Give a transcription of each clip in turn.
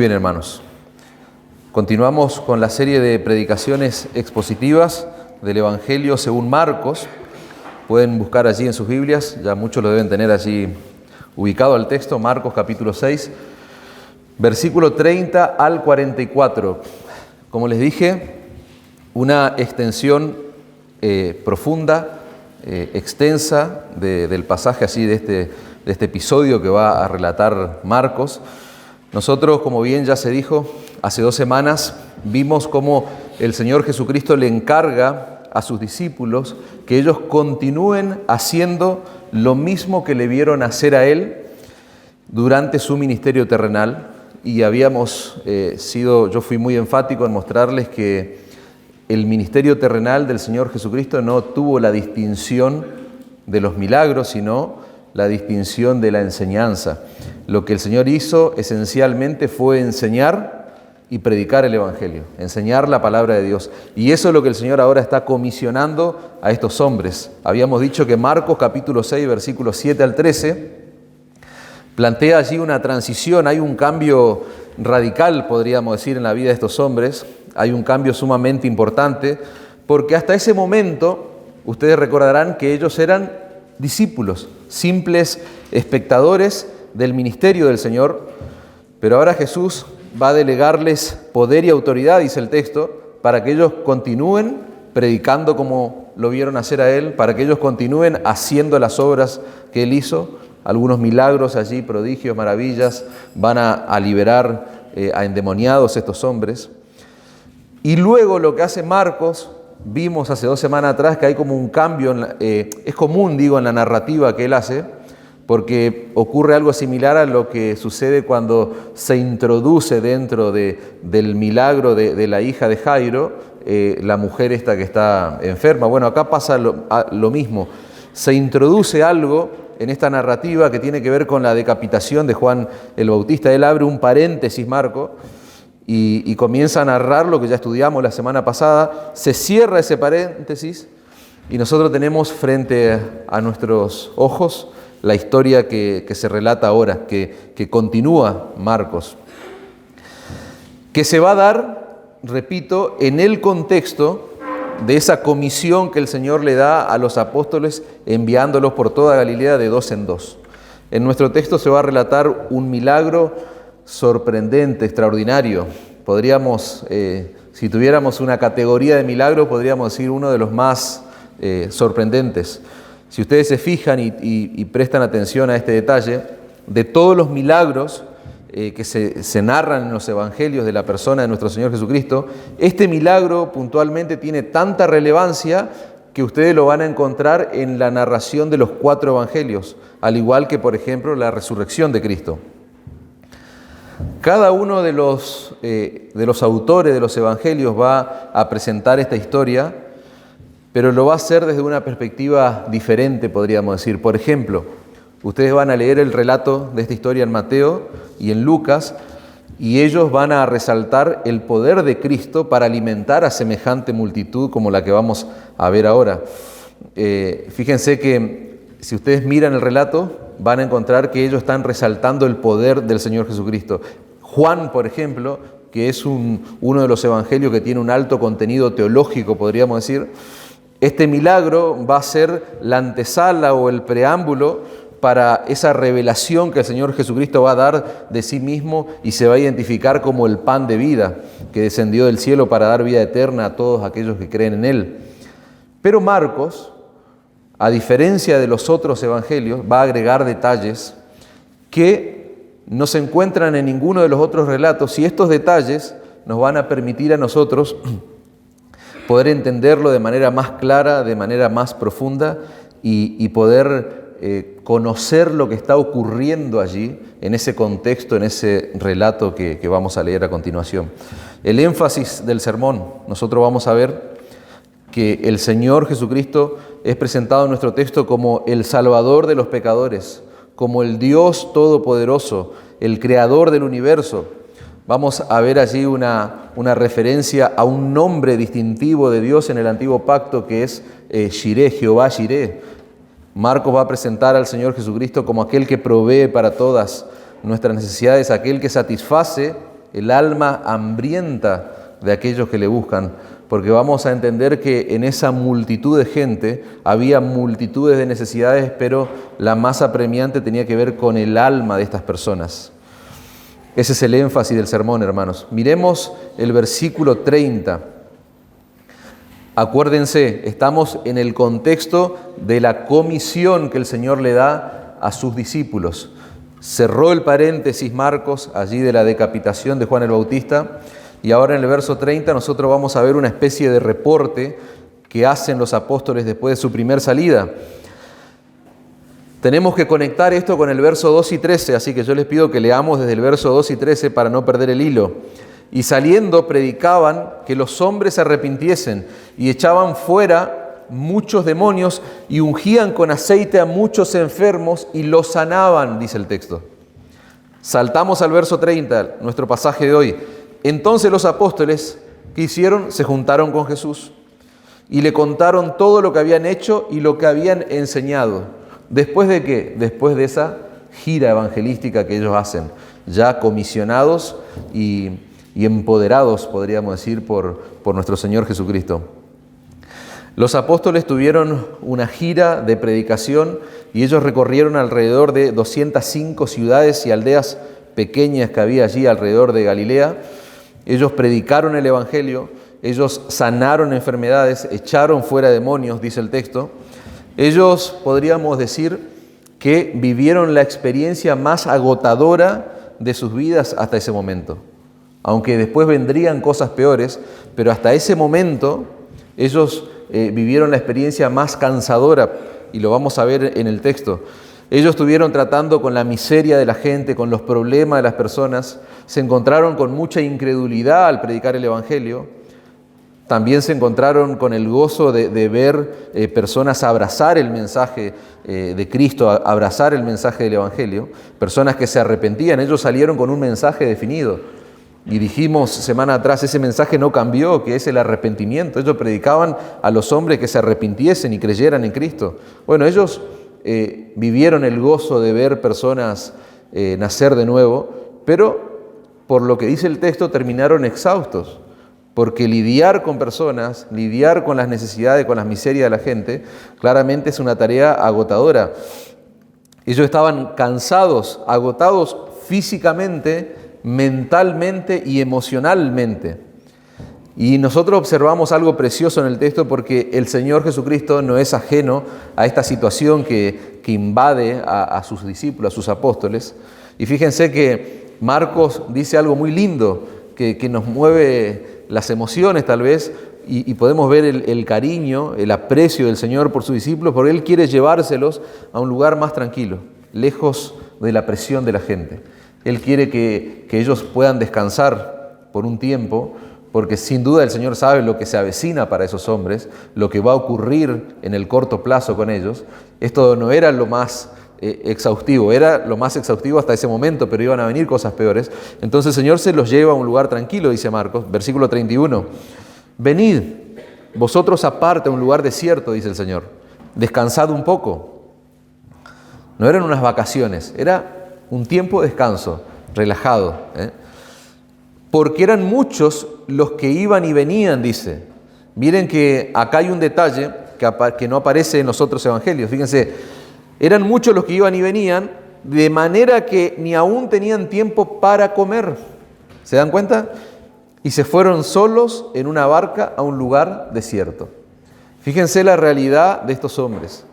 bien, hermanos. Continuamos con la serie de predicaciones expositivas del Evangelio según Marcos. Pueden buscar allí en sus Biblias, ya muchos lo deben tener allí ubicado al texto, Marcos capítulo 6, versículo 30 al 44. Como les dije, una extensión profunda, extensa del pasaje así de este episodio que va a relatar Marcos. Nosotros, como bien ya se dijo, hace 2 semanas vimos cómo el Señor Jesucristo le encarga a sus discípulos que ellos continúen haciendo lo mismo que le vieron hacer a Él durante su ministerio terrenal. Y yo fui muy enfático en mostrarles que el ministerio terrenal del Señor Jesucristo no tuvo la distinción de los milagros, sino la distinción de la enseñanza. Lo que el Señor hizo esencialmente fue enseñar y predicar el Evangelio, enseñar la palabra de Dios. Y eso es lo que el Señor ahora está comisionando a estos hombres. Habíamos dicho que Marcos capítulo 6, versículos 7 al 13, plantea allí una transición, hay un cambio radical, podríamos decir, en la vida de estos hombres. Hay un cambio sumamente importante, porque hasta ese momento, ustedes recordarán que ellos eran discípulos, simples espectadores del ministerio del Señor, pero ahora Jesús va a delegarles poder y autoridad, dice el texto, para que ellos continúen predicando como lo vieron hacer a Él, para que ellos continúen haciendo las obras que Él hizo, algunos milagros allí, prodigios, maravillas, van a liberar a endemoniados estos hombres. Y luego lo que hace Marcos, vimos hace 2 semanas atrás que hay como un cambio, es común, en la narrativa que él hace, porque ocurre algo similar a lo que sucede cuando se introduce dentro del milagro de la hija de Jairo, la mujer esta que está enferma. Bueno, acá pasa lo mismo. Se introduce algo en esta narrativa que tiene que ver con la decapitación de Juan el Bautista. Él abre un paréntesis, Marcos, y comienza a narrar lo que ya estudiamos la semana pasada. Se cierra ese paréntesis y nosotros tenemos frente a nuestros ojos la historia que se relata ahora, que continúa Marcos, que se va a dar, repito, en el contexto de esa comisión que el Señor le da a los apóstoles enviándolos por toda Galilea de 2 en 2. En nuestro texto se va a relatar un milagro sorprendente, extraordinario. Podríamos, si tuviéramos una categoría de milagros, podríamos decir uno de los más sorprendentes. Si ustedes se fijan y prestan atención a este detalle, de todos los milagros que se narran en los evangelios de la persona de nuestro Señor Jesucristo, este milagro puntualmente tiene tanta relevancia que ustedes lo van a encontrar en la narración de los 4 evangelios, al igual que, por ejemplo, la resurrección de Cristo. Cada uno de los autores de los evangelios va a presentar esta historia, pero lo va a hacer desde una perspectiva diferente, podríamos decir. Por ejemplo, ustedes van a leer el relato de esta historia en Mateo y en Lucas, y ellos van a resaltar el poder de Cristo para alimentar a semejante multitud como la que vamos a ver ahora. Fíjense que si ustedes miran el relato, van a encontrar que ellos están resaltando el poder del Señor Jesucristo. Juan, por ejemplo, que es uno de los evangelios que tiene un alto contenido teológico, podríamos decir, este milagro va a ser la antesala o el preámbulo para esa revelación que el Señor Jesucristo va a dar de sí mismo y se va a identificar como el pan de vida que descendió del cielo para dar vida eterna a todos aquellos que creen en Él. Pero Marcos, a diferencia de los otros evangelios, va a agregar detalles que no se encuentran en ninguno de los otros relatos, y estos detalles nos van a permitir a nosotros poder entenderlo de manera más clara, de manera más profunda y poder conocer lo que está ocurriendo allí, en ese contexto, en ese relato que vamos a leer a continuación. El énfasis del sermón, nosotros vamos a ver que el Señor Jesucristo es presentado en nuestro texto como el Salvador de los pecadores, como el Dios Todopoderoso, el Creador del universo. Vamos a ver allí una referencia a un nombre distintivo de Dios en el Antiguo Pacto que es Jireh, Jehová Jireh. Marcos va a presentar al Señor Jesucristo como aquel que provee para todas nuestras necesidades, aquel que satisface el alma hambrienta de aquellos que le buscan, porque vamos a entender que en esa multitud de gente había multitudes de necesidades, pero la más apremiante tenía que ver con el alma de estas personas. Ese es el énfasis del sermón, hermanos. Miremos el versículo 30. Acuérdense, estamos en el contexto de la comisión que el Señor le da a sus discípulos. Cerró el paréntesis Marcos, allí de la decapitación de Juan el Bautista, y ahora en el verso 30 nosotros vamos a ver una especie de reporte que hacen los apóstoles después de su primer salida. Tenemos que conectar esto con el verso 2 y 13, así que yo les pido que leamos desde el verso 2 y 13 para no perder el hilo. Y saliendo predicaban que los hombres se arrepintiesen y echaban fuera muchos demonios y ungían con aceite a muchos enfermos y los sanaban, dice el texto. Saltamos al verso 30, nuestro pasaje de hoy. Entonces los apóstoles, ¿qué hicieron? Se juntaron con Jesús y le contaron todo lo que habían hecho y lo que habían enseñado. ¿Después de qué? Después de esa gira evangelística que ellos hacen, ya comisionados y empoderados, podríamos decir, por nuestro Señor Jesucristo. Los apóstoles tuvieron una gira de predicación y ellos recorrieron alrededor de 205 ciudades y aldeas pequeñas que había allí alrededor de Galilea. Ellos predicaron el Evangelio, ellos sanaron enfermedades, echaron fuera demonios, dice el texto. Ellos, podríamos decir, que vivieron la experiencia más agotadora de sus vidas hasta ese momento. Aunque después vendrían cosas peores, pero hasta ese momento ellos vivieron la experiencia más cansadora, y lo vamos a ver en el texto. Ellos estuvieron tratando con la miseria de la gente, con los problemas de las personas, se encontraron con mucha incredulidad al predicar el Evangelio, también se encontraron con el gozo de ver personas abrazar el mensaje de Cristo, abrazar el mensaje del Evangelio, personas que se arrepentían. Ellos salieron con un mensaje definido. Y dijimos semana atrás, ese mensaje no cambió, que es el arrepentimiento. Ellos predicaban a los hombres que se arrepintiesen y creyeran en Cristo. Bueno, ellos vivieron el gozo de ver personas nacer de nuevo, pero por lo que dice el texto terminaron exhaustos, porque lidiar con personas, lidiar con las necesidades, con las miserias de la gente, claramente es una tarea agotadora. Ellos estaban cansados, agotados físicamente, mentalmente y emocionalmente. Y nosotros observamos algo precioso en el texto porque el Señor Jesucristo no es ajeno a esta situación que invade a sus discípulos, a sus apóstoles. Y fíjense que Marcos dice algo muy lindo que nos mueve las emociones tal vez y podemos ver el cariño, el aprecio del Señor por sus discípulos, porque Él quiere llevárselos a un lugar más tranquilo, lejos de la presión de la gente. Él quiere que ellos puedan descansar por un tiempo, porque sin duda el Señor sabe lo que se avecina para esos hombres, lo que va a ocurrir en el corto plazo con ellos. Esto no era lo más exhaustivo, era lo más exhaustivo hasta ese momento, pero iban a venir cosas peores. Entonces el Señor se los lleva a un lugar tranquilo, dice Marcos, versículo 31. Venid, vosotros aparte a un lugar desierto, dice el Señor, descansad un poco. No eran unas vacaciones, era un tiempo de descanso, relajado, porque eran muchos los que iban y venían, dice. Miren que acá hay un detalle que no aparece en los otros evangelios. Fíjense, eran muchos los que iban y venían, de manera que ni aún tenían tiempo para comer. ¿Se dan cuenta? Y se fueron solos en una barca a un lugar desierto. Fíjense la realidad de estos hombres.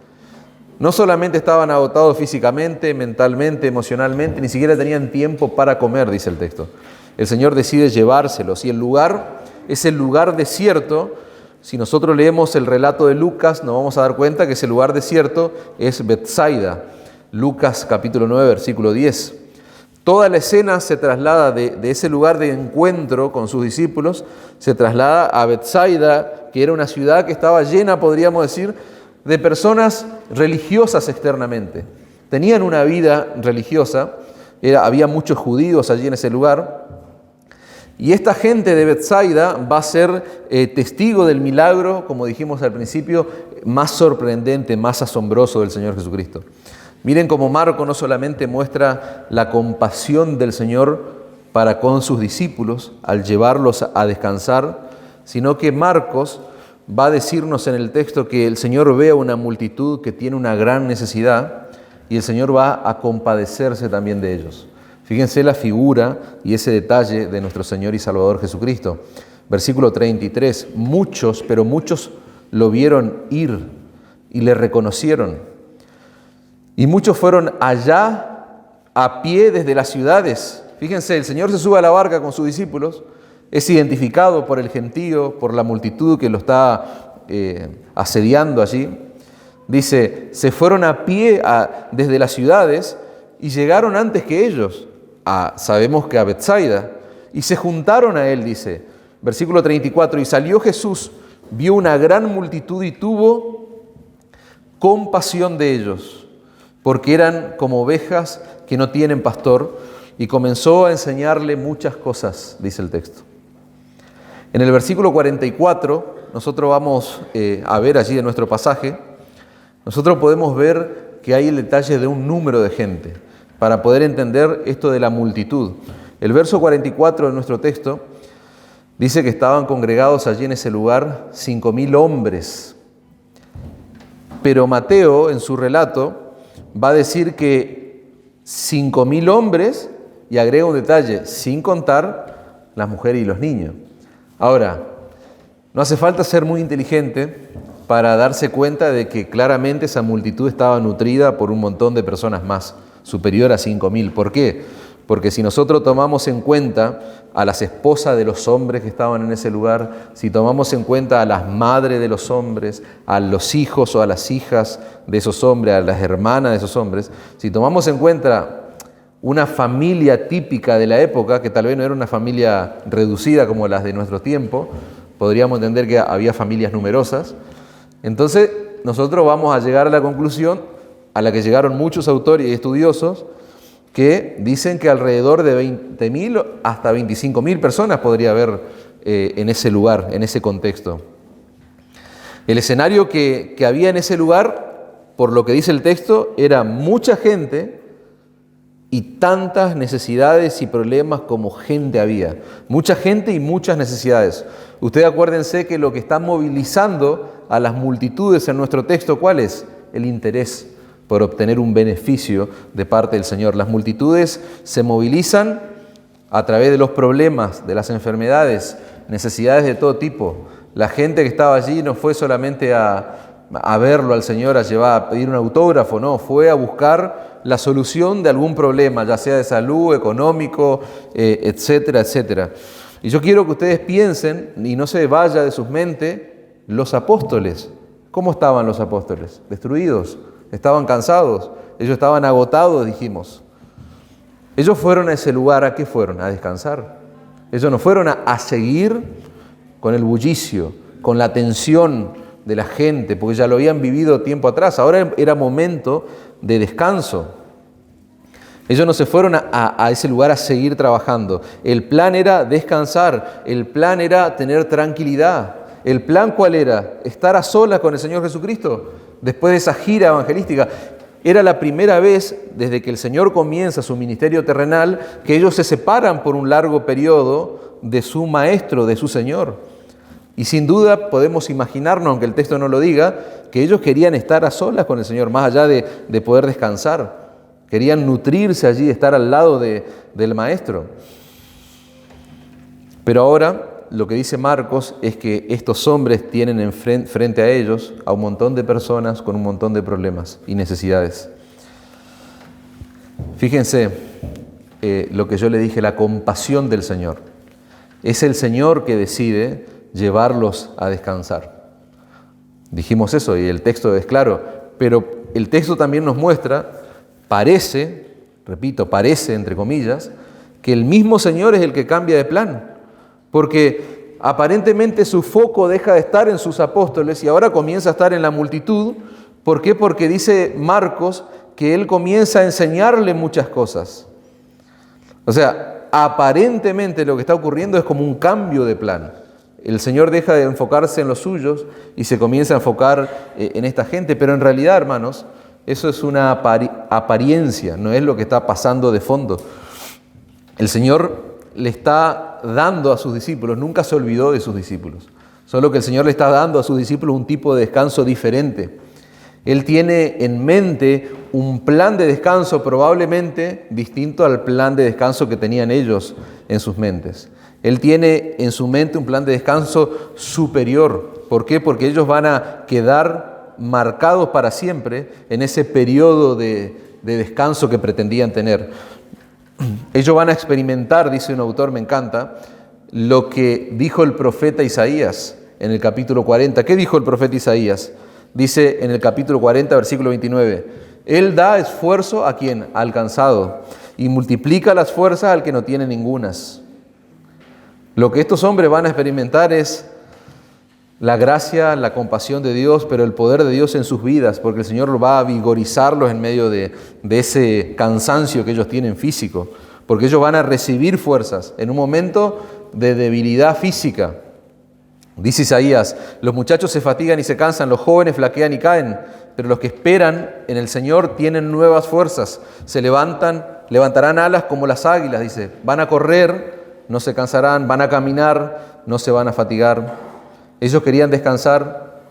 No solamente estaban agotados físicamente, mentalmente, emocionalmente, ni siquiera tenían tiempo para comer, dice el texto. El Señor decide llevárselos y el lugar es el lugar desierto. Si nosotros leemos el relato de Lucas, nos vamos a dar cuenta que ese lugar desierto es Betsaida. Lucas capítulo 9, versículo 10. Toda la escena se traslada de ese lugar de encuentro con sus discípulos, se traslada a Betsaida, que era una ciudad que estaba llena, podríamos decir, de personas religiosas externamente. Tenían una vida religiosa, había muchos judíos allí en ese lugar, y esta gente de Betsaida va a ser testigo del milagro, como dijimos al principio, más sorprendente, más asombroso del Señor Jesucristo. Miren cómo Marco no solamente muestra la compasión del Señor para con sus discípulos al llevarlos a descansar, sino que Marcos va a decirnos en el texto que el Señor ve a una multitud que tiene una gran necesidad y el Señor va a compadecerse también de ellos. Fíjense la figura y ese detalle de nuestro Señor y Salvador Jesucristo. Versículo 33, muchos, pero muchos lo vieron ir y le reconocieron. Y muchos fueron allá a pie desde las ciudades. Fíjense, el Señor se sube a la barca con sus discípulos, es identificado por el gentío, por la multitud que lo está asediando allí. Dice, se fueron a pie desde las ciudades y llegaron antes que ellos, sabemos que a Betsaida, y se juntaron a él, dice, versículo 34, y salió Jesús, vio una gran multitud y tuvo compasión de ellos, porque eran como ovejas que no tienen pastor, y comenzó a enseñarle muchas cosas, dice el texto. En el versículo 44, nosotros vamos a ver allí en nuestro pasaje, nosotros podemos ver que hay el detalle de un número de gente, para poder entender esto de la multitud. El verso 44 de nuestro texto dice que estaban congregados allí en ese lugar 5.000 hombres. Pero Mateo, en su relato, va a decir que 5.000 hombres, y agrega un detalle, sin contar las mujeres y los niños. Ahora, no hace falta ser muy inteligente para darse cuenta de que claramente esa multitud estaba nutrida por un montón de personas más, superior a 5.000. ¿Por qué? Porque si nosotros tomamos en cuenta a las esposas de los hombres que estaban en ese lugar, si tomamos en cuenta a las madres de los hombres, a los hijos o a las hijas de esos hombres, a las hermanas de esos hombres, si tomamos en cuenta una familia típica de la época, que tal vez no era una familia reducida como las de nuestro tiempo, podríamos entender que había familias numerosas, entonces nosotros vamos a llegar a la conclusión a la que llegaron muchos autores y estudiosos, que dicen que alrededor de 20.000 hasta 25.000 personas podría haber en ese lugar, en ese contexto. El escenario que había en ese lugar, por lo que dice el texto, era mucha gente y tantas necesidades y problemas como gente había. Mucha gente y muchas necesidades. Ustedes acuérdense que lo que está movilizando a las multitudes en nuestro texto, ¿cuál es? El interés por obtener un beneficio de parte del Señor. Las multitudes se movilizan a través de los problemas, de las enfermedades, necesidades de todo tipo. La gente que estaba allí no fue solamente a verlo al Señor, a pedir un autógrafo, no, fue a buscar la solución de algún problema, ya sea de salud, económico, etcétera, etcétera. Y yo quiero que ustedes piensen, y no se vaya de sus mentes, los apóstoles. ¿Cómo estaban los apóstoles? Destruidos. Estaban cansados, ellos estaban agotados, dijimos. Ellos fueron a ese lugar, ¿a qué fueron? A descansar. Ellos no fueron a seguir con el bullicio, con la tensión de la gente, porque ya lo habían vivido tiempo atrás. Ahora era momento de descanso. Ellos no se fueron a ese lugar a seguir trabajando. El plan era descansar, el plan era tener tranquilidad. ¿El plan cuál era? Estar a solas con el Señor Jesucristo. Después de esa gira evangelística, era la primera vez desde que el Señor comienza su ministerio terrenal que ellos se separan por un largo periodo de su Maestro, de su Señor. Y sin duda podemos imaginarnos, aunque el texto no lo diga, que ellos querían estar a solas con el Señor, más allá de poder descansar. Querían nutrirse allí, estar al lado del Maestro. Pero ahora lo que dice Marcos es que estos hombres tienen frente a ellos a un montón de personas con un montón de problemas y necesidades. Fíjense lo que yo le dije, la compasión del Señor. Es el Señor que decide llevarlos a descansar. Dijimos eso y el texto es claro, pero el texto también nos muestra, parece, entre comillas, que el mismo Señor es el que cambia de plan. Porque aparentemente su foco deja de estar en sus apóstoles y ahora comienza a estar en la multitud. ¿Por qué? Porque dice Marcos que él comienza a enseñarle muchas cosas. O sea, aparentemente lo que está ocurriendo es como un cambio de plan. El Señor deja de enfocarse en los suyos y se comienza a enfocar en esta gente. Pero en realidad, hermanos, eso es una apariencia, no es lo que está pasando de fondo. El Señor le está dando a sus discípulos, nunca se olvidó de sus discípulos. Solo que el Señor le está dando a sus discípulos un tipo de descanso diferente. Él tiene en mente un plan de descanso probablemente distinto al plan de descanso que tenían ellos en sus mentes. Él tiene en su mente un plan de descanso superior. ¿Por qué? Porque ellos van a quedar marcados para siempre en ese periodo de descanso que pretendían tener. Ellos van a experimentar, dice un autor, me encanta, lo que dijo el profeta Isaías en el capítulo 40. ¿Qué dijo el profeta Isaías? Dice en el capítulo 40, versículo 29, Él da esfuerzo a quien ha alcanzado y multiplica las fuerzas al que no tiene ningunas. Lo que estos hombres van a experimentar es la gracia, la compasión de Dios, pero el poder de Dios en sus vidas, porque el Señor va a vigorizarlos en medio de ese cansancio que ellos tienen físico, porque ellos van a recibir fuerzas en un momento de debilidad física. Dice Isaías, los muchachos se fatigan y se cansan, los jóvenes flaquean y caen, pero los que esperan en el Señor tienen nuevas fuerzas, se levantarán alas como las águilas, dice, van a correr, no se cansarán, van a caminar, no se van a fatigar. Ellos querían descansar,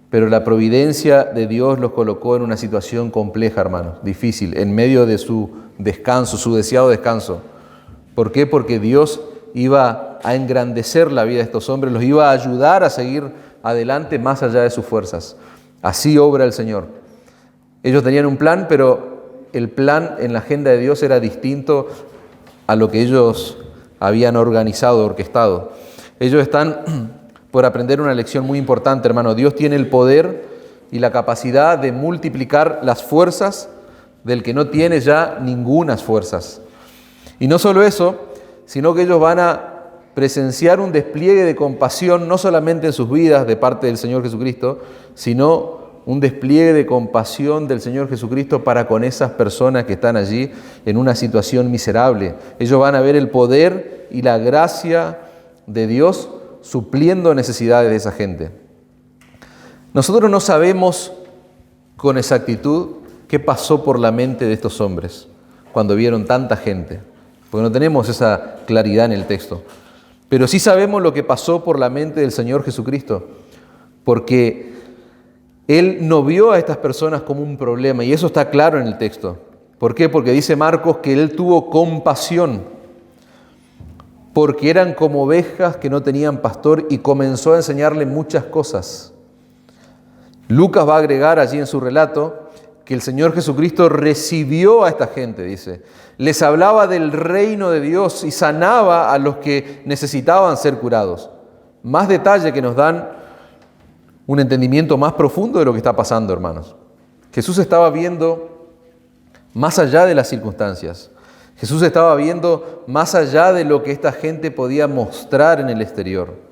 pero la providencia de Dios los colocó en una situación compleja, hermanos, difícil, en medio de su descanso, su deseado descanso. ¿Por qué? Porque Dios iba a engrandecer la vida de estos hombres, los iba a ayudar a seguir adelante más allá de sus fuerzas. Así obra el Señor. Ellos tenían un plan, pero el plan en la agenda de Dios era distinto a lo que ellos habían organizado, orquestado. Ellos están por aprender una lección muy importante, hermano. Dios tiene el poder y la capacidad de multiplicar las fuerzas del que no tiene ya ningunas fuerzas. Y no solo eso, sino que ellos van a presenciar un despliegue de compasión, no solamente en sus vidas de parte del Señor Jesucristo, sino un despliegue de compasión del Señor Jesucristo para con esas personas que están allí en una situación miserable. Ellos van a ver el poder y la gracia de Dios supliendo necesidades de esa gente. Nosotros no sabemos con exactitud qué pasó por la mente de estos hombres cuando vieron tanta gente, porque no tenemos esa claridad en el texto. Pero sí sabemos lo que pasó por la mente del Señor Jesucristo, porque Él no vio a estas personas como un problema, y eso está claro en el texto. ¿Por qué? Porque dice Marcos que Él tuvo compasión, porque eran como ovejas que no tenían pastor, y comenzó a enseñarle muchas cosas. Lucas va a agregar allí en su relato que el Señor Jesucristo recibió a esta gente, dice. Les hablaba del reino de Dios y sanaba a los que necesitaban ser curados. Más detalle que nos dan un entendimiento más profundo de lo que está pasando, hermanos. Jesús estaba viendo más allá de las circunstancias. Jesús estaba viendo más allá de lo que esta gente podía mostrar en el exterior.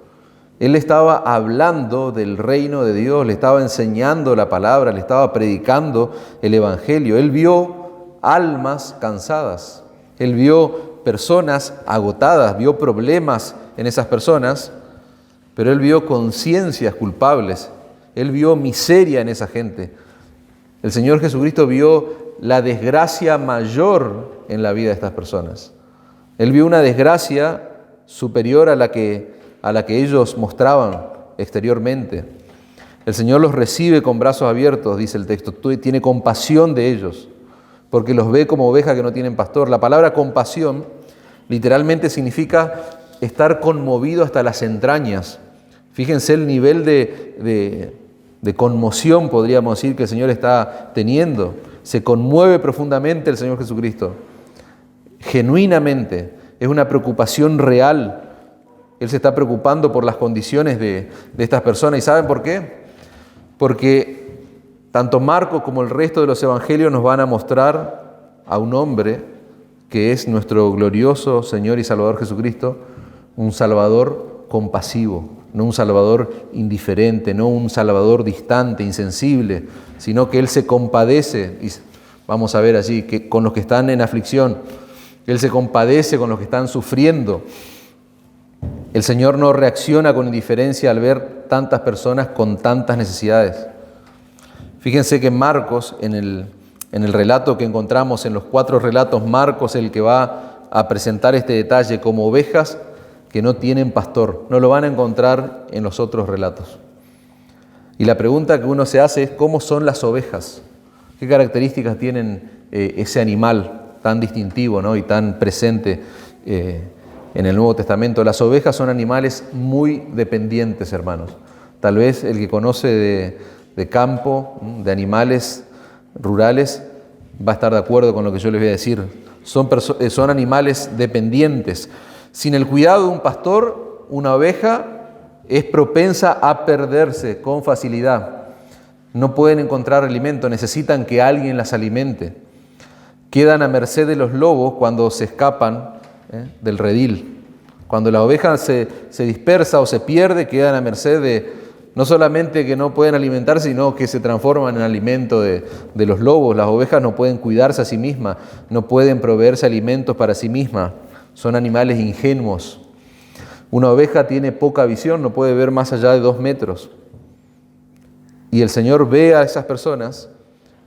Él estaba hablando del reino de Dios, le estaba enseñando la palabra, le estaba predicando el evangelio. Él vio almas cansadas, él vio personas agotadas, vio problemas en esas personas, pero él vio conciencias culpables, él vio miseria en esa gente. El Señor Jesucristo vio la desgracia mayor en la vida de estas personas. Él vio una desgracia superior a la que ellos mostraban exteriormente. El Señor los recibe con brazos abiertos, dice el texto, tiene compasión de ellos, porque los ve como ovejas que no tienen pastor. La palabra compasión literalmente significa estar conmovido hasta las entrañas. Fíjense el nivel de conmoción, podríamos decir, que el Señor está teniendo. Se conmueve profundamente el Señor Jesucristo, genuinamente. Es una preocupación real. Él se está preocupando por las condiciones de estas personas. ¿Y saben por qué? Porque tanto Marcos como el resto de los evangelios nos van a mostrar a un hombre que es nuestro glorioso Señor y Salvador Jesucristo, un Salvador compasivo, no un Salvador indiferente, no un Salvador distante, insensible, sino que Él se compadece, y vamos a ver allí, que con los que están en aflicción, Él se compadece con los que están sufriendo. El Señor no reacciona con indiferencia al ver tantas personas con tantas necesidades. Fíjense que Marcos, en el relato que encontramos, en los 4 relatos, Marcos es el que va a presentar este detalle como ovejas que no tienen pastor. No lo van a encontrar en los otros relatos. Y la pregunta que uno se hace es, ¿cómo son las ovejas? ¿Qué características tienen ese animal tan distintivo, ¿no? Y tan presente en el Nuevo Testamento? Las ovejas son animales muy dependientes, hermanos. Tal vez el que conoce de campo, de animales rurales, va a estar de acuerdo con lo que yo les voy a decir. Son animales dependientes. Sin el cuidado de un pastor, una oveja es propensa a perderse con facilidad. No pueden encontrar alimento, necesitan que alguien las alimente. Quedan a merced de los lobos cuando se escapan del redil. Cuando la oveja se dispersa o se pierde, quedan a merced de, no solamente que no pueden alimentarse, sino que se transforman en alimento de los lobos. Las ovejas no pueden cuidarse a sí mismas, no pueden proveerse alimentos para sí mismas. Son animales ingenuos. Una oveja tiene poca visión, no puede ver más allá de 2 metros. Y el Señor ve a esas personas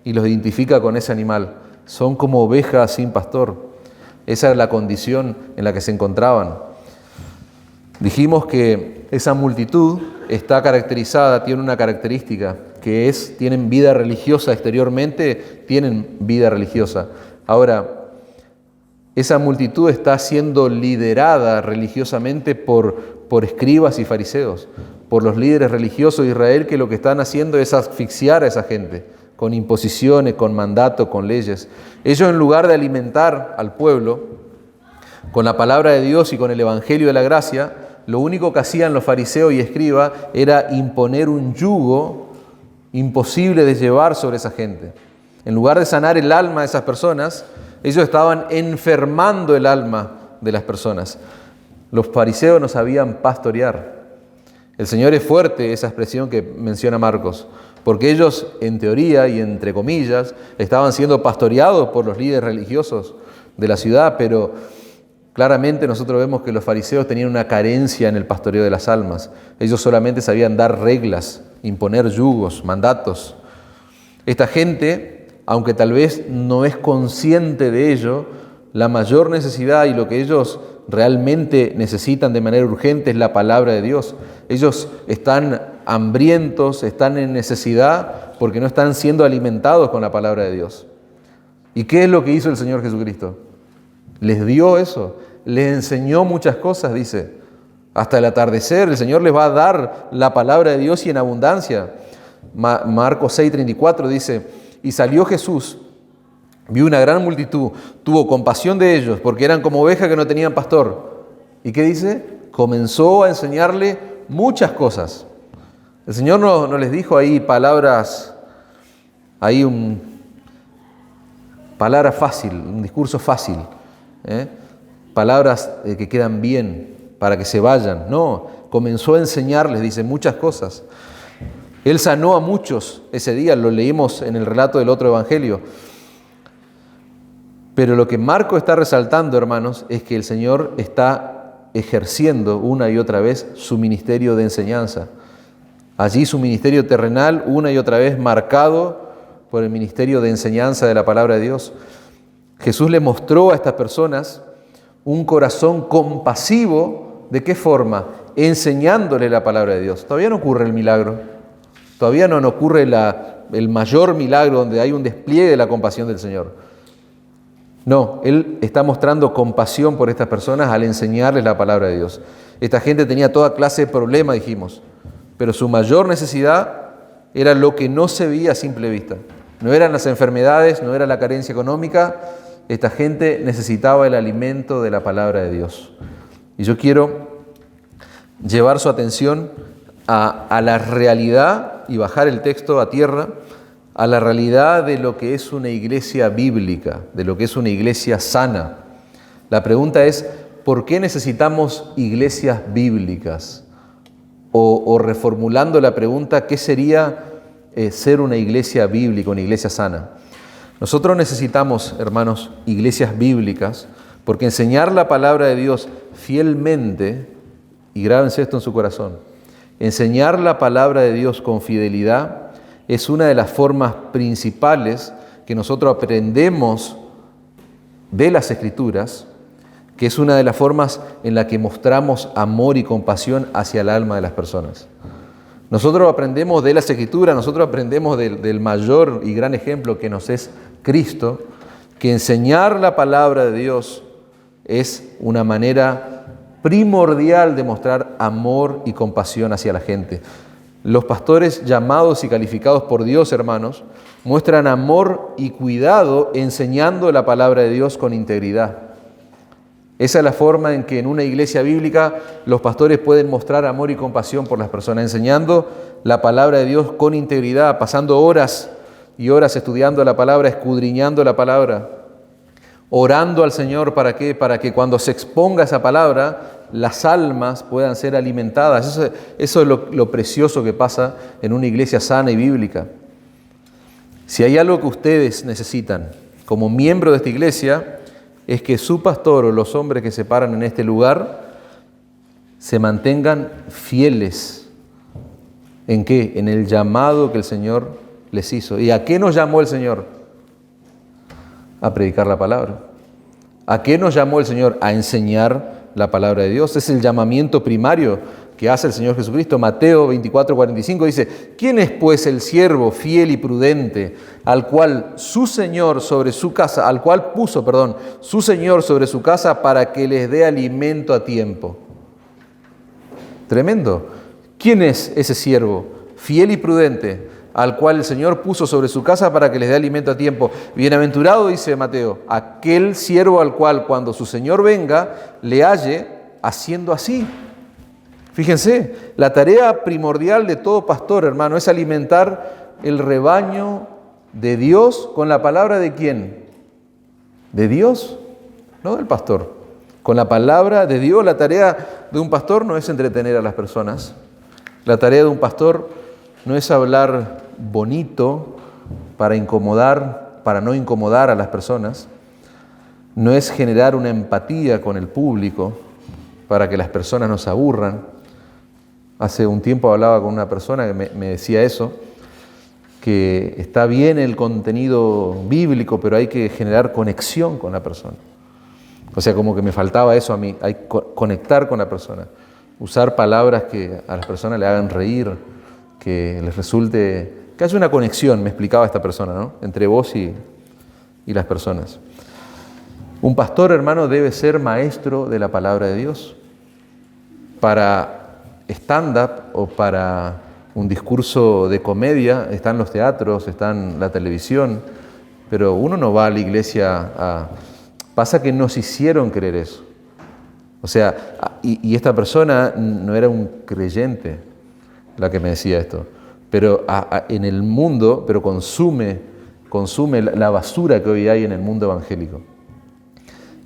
y los identifica con ese animal. Son como ovejas sin pastor. Esa es la condición en la que se encontraban. Dijimos que esa multitud está caracterizada, tiene una característica, que es, tienen vida religiosa exteriormente, tienen vida religiosa. Ahora, esa multitud está siendo liderada religiosamente por escribas y fariseos, por los líderes religiosos de Israel, que lo que están haciendo es asfixiar a esa gente, con imposiciones, con mandatos, con leyes. Ellos, en lugar de alimentar al pueblo con la palabra de Dios y con el evangelio de la gracia, lo único que hacían los fariseos y escribas era imponer un yugo imposible de llevar sobre esa gente. En lugar de sanar el alma de esas personas, ellos estaban enfermando el alma de las personas. Los fariseos no sabían pastorear. El Señor es fuerte, esa expresión que menciona Marcos, porque ellos, en teoría y entre comillas, estaban siendo pastoreados por los líderes religiosos de la ciudad, pero claramente nosotros vemos que los fariseos tenían una carencia en el pastoreo de las almas. Ellos solamente sabían dar reglas, imponer yugos, mandatos. Esta gente, aunque tal vez no es consciente de ello, la mayor necesidad y lo que ellos realmente necesitan de manera urgente es la palabra de Dios. Ellos están hambrientos, están en necesidad porque no están siendo alimentados con la palabra de Dios. ¿Y qué es lo que hizo el Señor Jesucristo? Les dio eso, les enseñó muchas cosas, dice. Hasta el atardecer el Señor les va a dar la palabra de Dios y en abundancia. Marcos 6:34 dice, y salió Jesús, vio una gran multitud, tuvo compasión de ellos porque eran como ovejas que no tenían pastor. ¿Y qué dice? Comenzó a enseñarle muchas cosas. El Señor no les dijo ahí palabras, palabra fácil, un discurso fácil, palabras que quedan bien para que se vayan. No, comenzó a enseñarles, dice, muchas cosas. Él sanó a muchos ese día, lo leímos en el relato del otro evangelio. Pero lo que Marcos está resaltando, hermanos, es que el Señor está ejerciendo una y otra vez su ministerio de enseñanza. Allí su ministerio terrenal, una y otra vez marcado por el ministerio de enseñanza de la palabra de Dios. Jesús le mostró a estas personas un corazón compasivo. ¿De qué forma? Enseñándole la palabra de Dios. Todavía no ocurre el milagro. Todavía no ocurre el mayor milagro donde hay un despliegue de la compasión del Señor. No, Él está mostrando compasión por estas personas al enseñarles la palabra de Dios. Esta gente tenía toda clase de problemas, dijimos, pero su mayor necesidad era lo que no se veía a simple vista. No eran las enfermedades, no era la carencia económica. Esta gente necesitaba el alimento de la palabra de Dios. Y yo quiero llevar su atención a la realidad y bajar el texto a tierra, a la realidad de lo que es una iglesia bíblica, de lo que es una iglesia sana. La pregunta es, ¿por qué necesitamos iglesias bíblicas? O reformulando la pregunta, ¿qué sería ser una iglesia bíblica, una iglesia sana? Nosotros necesitamos, hermanos, iglesias bíblicas, porque enseñar la palabra de Dios fielmente, y grábense esto en su corazón, enseñar la palabra de Dios con fidelidad es una de las formas principales que nosotros aprendemos de las Escrituras que es una de las formas en la que mostramos amor y compasión hacia el alma de las personas. Nosotros aprendemos de las Escrituras, nosotros aprendemos del mayor y gran ejemplo que nos es Cristo, que enseñar la palabra de Dios es una manera primordial de mostrar amor y compasión hacia la gente. Los pastores llamados y calificados por Dios, hermanos, muestran amor y cuidado enseñando la palabra de Dios con integridad. Esa es la forma en que en una iglesia bíblica los pastores pueden mostrar amor y compasión por las personas, enseñando la palabra de Dios con integridad, pasando horas y horas estudiando la palabra, escudriñando la palabra, orando al Señor. ¿Para qué? Para que cuando se exponga esa palabra, las almas puedan ser alimentadas. Eso es lo precioso que pasa en una iglesia sana y bíblica. Si hay algo que ustedes necesitan como miembro de esta iglesia, es que su pastor o los hombres que se paran en este lugar se mantengan fieles. ¿En qué? En el llamado que el Señor les hizo. ¿Y a qué nos llamó el Señor? A predicar la palabra. ¿A qué nos llamó el Señor? A enseñar la palabra de Dios. Es el llamamiento primario que hace el Señor Jesucristo. Mateo 24:45 dice: ¿quién es pues el siervo fiel y prudente al cual puso su Señor sobre su casa para que les dé alimento a tiempo? Tremendo. ¿Quién es ese siervo fiel y prudente al cual el Señor puso sobre su casa para que les dé alimento a tiempo? Bienaventurado, dice Mateo, aquel siervo al cual cuando su Señor venga le halle haciendo así. Fíjense, la tarea primordial de todo pastor, hermano, es alimentar el rebaño de Dios con la palabra ¿de quién? De Dios, no del pastor. Con la palabra de Dios. La tarea de un pastor no es entretener a las personas. La tarea de un pastor no es hablar bonito para no incomodar a las personas. No es generar una empatía con el público para que las personas no se aburran. Hace un tiempo hablaba con una persona que me decía eso, que está bien el contenido bíblico, pero hay que generar conexión con la persona. O sea, como que me faltaba eso a mí, hay que conectar con la persona, usar palabras que a las personas le hagan reír, que les resulte, que haya una conexión, me explicaba esta persona, ¿no? Entre vos y las personas. Un pastor, hermano, debe ser maestro de la palabra de Dios. Para stand-up o para un discurso de comedia están los teatros, están la televisión, pero uno no va a la iglesia Pasa que nos hicieron creer eso. O sea, y esta persona no era un creyente la que me decía esto, pero en el mundo, pero consume la basura que hoy hay en el mundo evangélico.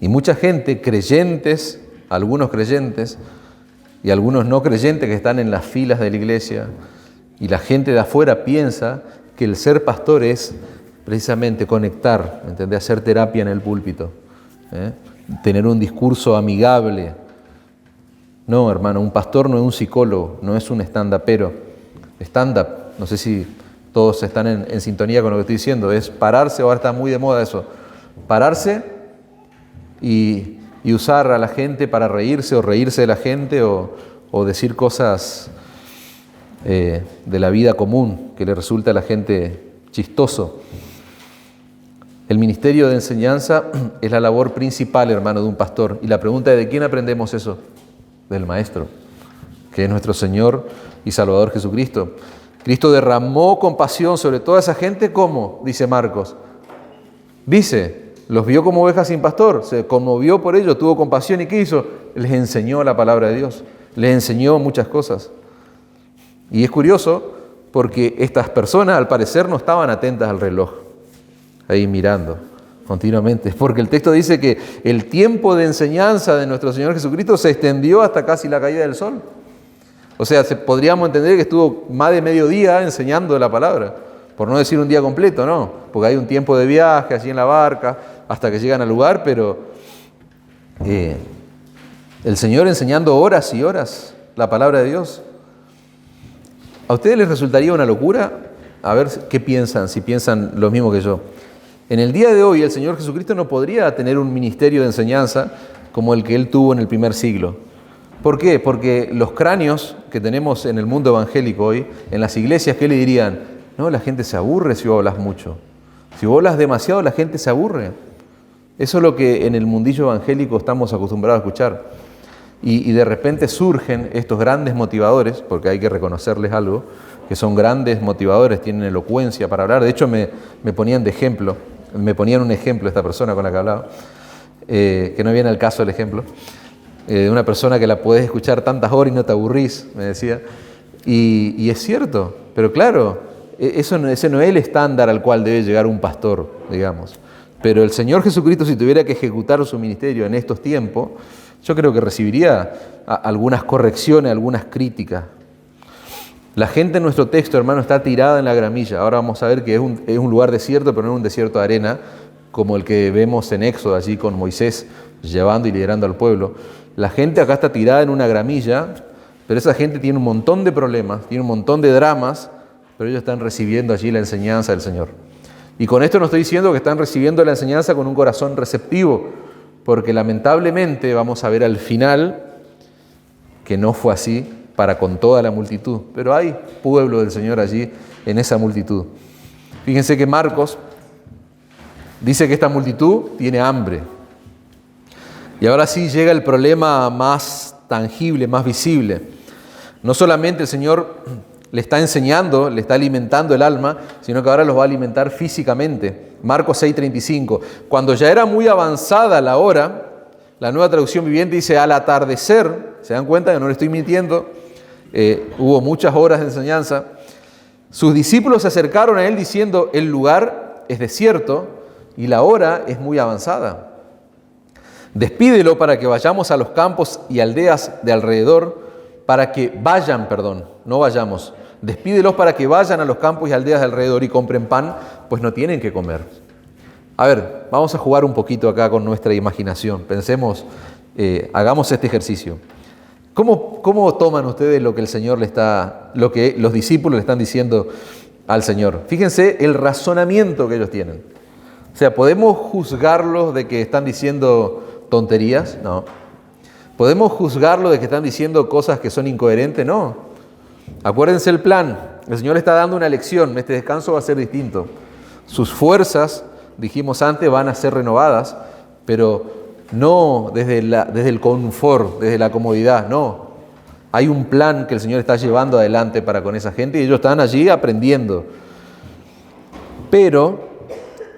Y mucha gente, creyentes, algunos creyentes, y algunos no creyentes que están en las filas de la iglesia, y la gente de afuera piensa que el ser pastor es precisamente conectar, ¿entendés? Hacer terapia en el púlpito, tener un discurso amigable. No, hermano, un pastor no es un psicólogo, no es un stand-upero. Stand-up, no sé si todos están en sintonía con lo que estoy diciendo, es pararse, ahora está muy de moda eso, pararse y usar a la gente para reírse o reírse de la gente o decir cosas de la vida común que le resulta a la gente chistoso. El ministerio de enseñanza es la labor principal, hermano, de un pastor. Y la pregunta es: ¿de quién aprendemos eso? Del Maestro, que es nuestro Señor y Salvador Jesucristo. Cristo derramó compasión sobre toda esa gente, ¿cómo? Dice Marcos. Dice: los vio como ovejas sin pastor, se conmovió por ellos, tuvo compasión. ¿Y qué hizo? Les enseñó la palabra de Dios, les enseñó muchas cosas. Y es curioso porque estas personas al parecer no estaban atentas al reloj, ahí mirando continuamente, porque el texto dice que el tiempo de enseñanza de nuestro Señor Jesucristo se extendió hasta casi la caída del sol. O sea, podríamos entender que estuvo más de mediodía enseñando la palabra, por no decir un día completo, no, porque hay un tiempo de viaje allí en la barca hasta que llegan al lugar, pero el Señor enseñando horas y horas la palabra de Dios. ¿A ustedes les resultaría una locura? A ver qué piensan, si piensan lo mismo que yo. En el día de hoy el Señor Jesucristo no podría tener un ministerio de enseñanza como el que él tuvo en el primer siglo. ¿Por qué? Porque los cráneos que tenemos en el mundo evangélico hoy, en las iglesias, ¿qué le dirían? No, la gente se aburre si vos hablas mucho. Si vos hablas demasiado, la gente se aburre. Eso es lo que en el mundillo evangélico estamos acostumbrados a escuchar. Y de repente surgen estos grandes motivadores, porque hay que reconocerles algo, que son grandes motivadores, tienen elocuencia para hablar. De hecho, me ponían de ejemplo, me ponían un ejemplo esta persona con la que hablaba, que no viene al caso el ejemplo, de una persona que la podés escuchar tantas horas y no te aburrís, me decía. Y es cierto, pero claro, ese no es el estándar al cual debe llegar un pastor, digamos. Pero el Señor Jesucristo, si tuviera que ejecutar su ministerio en estos tiempos, yo creo que recibiría algunas correcciones, algunas críticas. La gente en nuestro texto, hermano, está tirada en la gramilla. Ahora vamos a ver que es un lugar desierto, pero no es un desierto de arena, como el que vemos en Éxodo, allí con Moisés llevando y liderando al pueblo. La gente acá está tirada en una gramilla, pero esa gente tiene un montón de problemas, tiene un montón de dramas, pero ellos están recibiendo allí la enseñanza del Señor. Y con esto no estoy diciendo que están recibiendo la enseñanza con un corazón receptivo, porque lamentablemente vamos a ver al final que no fue así para con toda la multitud, pero hay pueblo del Señor allí en esa multitud. Fíjense que Marcos dice que esta multitud tiene hambre. Y ahora sí llega el problema más tangible, más visible. No solamente el Señor le está enseñando, le está alimentando el alma, sino que ahora los va a alimentar físicamente. Marcos 6:35. Cuando ya era muy avanzada la hora, la Nueva Traducción Viviente dice al atardecer. ¿Se dan cuenta que no le estoy mintiendo? Hubo muchas horas de enseñanza. Sus discípulos se acercaron a él diciendo, el lugar es desierto y la hora es muy avanzada. Despídelo para que vayamos a los campos y aldeas de alrededor, no vayamos. Despídelos para que vayan a los campos y aldeas de alrededor y compren pan, pues no tienen que comer. A ver, vamos a jugar un poquito acá con nuestra imaginación. Pensemos, hagamos este ejercicio. ¿Cómo toman ustedes lo que el Señor lo que los discípulos le están diciendo al Señor? Fíjense el razonamiento que ellos tienen. O sea, ¿podemos juzgarlos de que están diciendo tonterías? No. ¿Podemos juzgarlos de que están diciendo cosas que son incoherentes? No. Acuérdense el plan. El Señor está dando una lección. Este descanso va a ser distinto. Sus fuerzas, dijimos antes, van a ser renovadas, pero no desde el confort, desde la comodidad, no. Hay un plan que el Señor está llevando adelante para con esa gente y ellos están allí aprendiendo. Pero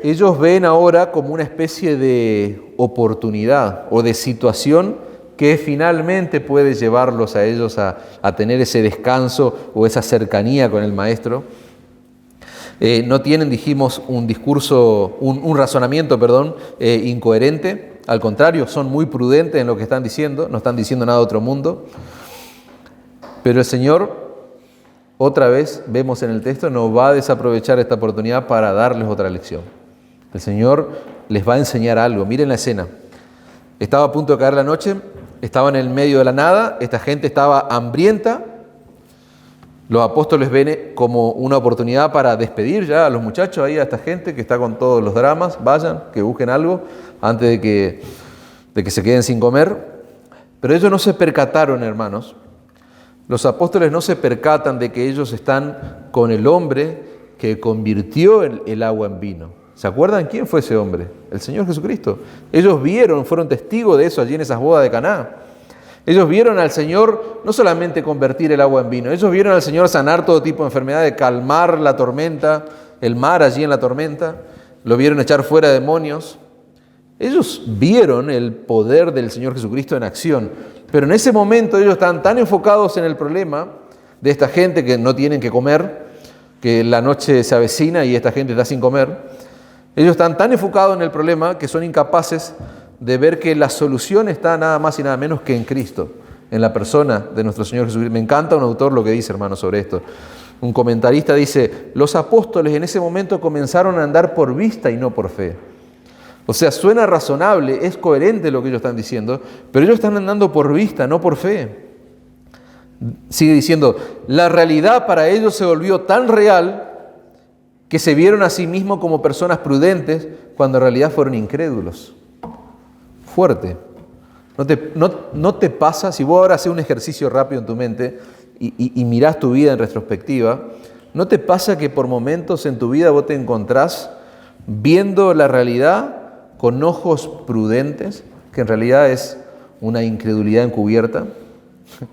ellos ven ahora como una especie de oportunidad o de situación que finalmente puede llevarlos a ellos a tener ese descanso o esa cercanía con el Maestro. No tienen, dijimos, un razonamiento, incoherente. Al contrario, son muy prudentes en lo que están diciendo, no están diciendo nada de otro mundo. Pero el Señor, otra vez, vemos en el texto, no va a desaprovechar esta oportunidad para darles otra lección. El Señor les va a enseñar algo. Miren la escena. Estaba a punto de caer la noche, estaban en el medio de la nada, esta gente estaba hambrienta. Los apóstoles ven como una oportunidad para despedir ya a los muchachos, ahí a esta gente que está con todos los dramas, vayan, que busquen algo antes de que se queden sin comer. Pero ellos no se percataron, hermanos. Los apóstoles no se percatan de que ellos están con el hombre que convirtió el agua en vino. ¿Se acuerdan quién fue ese hombre? El Señor Jesucristo. Ellos fueron testigos de eso allí en esas bodas de Caná. Ellos vieron al Señor no solamente convertir el agua en vino, ellos vieron al Señor sanar todo tipo de enfermedades, calmar la tormenta, el mar allí en la tormenta, lo vieron echar fuera demonios. Ellos vieron el poder del Señor Jesucristo en acción, pero en ese momento ellos estaban tan enfocados en el problema de esta gente que no tienen que comer, que la noche se avecina y esta gente está sin comer. Ellos están tan enfocados en el problema que son incapaces de ver que la solución está nada más y nada menos que en Cristo, en la persona de nuestro Señor Jesucristo. Me encanta un autor lo que dice, hermano, sobre esto. Un comentarista dice, los apóstoles en ese momento comenzaron a andar por vista y no por fe. O sea, suena razonable, es coherente lo que ellos están diciendo, pero ellos están andando por vista, no por fe. Sigue diciendo, la realidad para ellos se volvió tan real que se vieron a sí mismos como personas prudentes cuando en realidad fueron incrédulos. Fuerte. ¿No te pasa, si vos ahora haces un ejercicio rápido en tu mente y mirás tu vida en retrospectiva, ¿no te pasa que por momentos en tu vida vos te encontrás viendo la realidad con ojos prudentes, que en realidad es una incredulidad encubierta?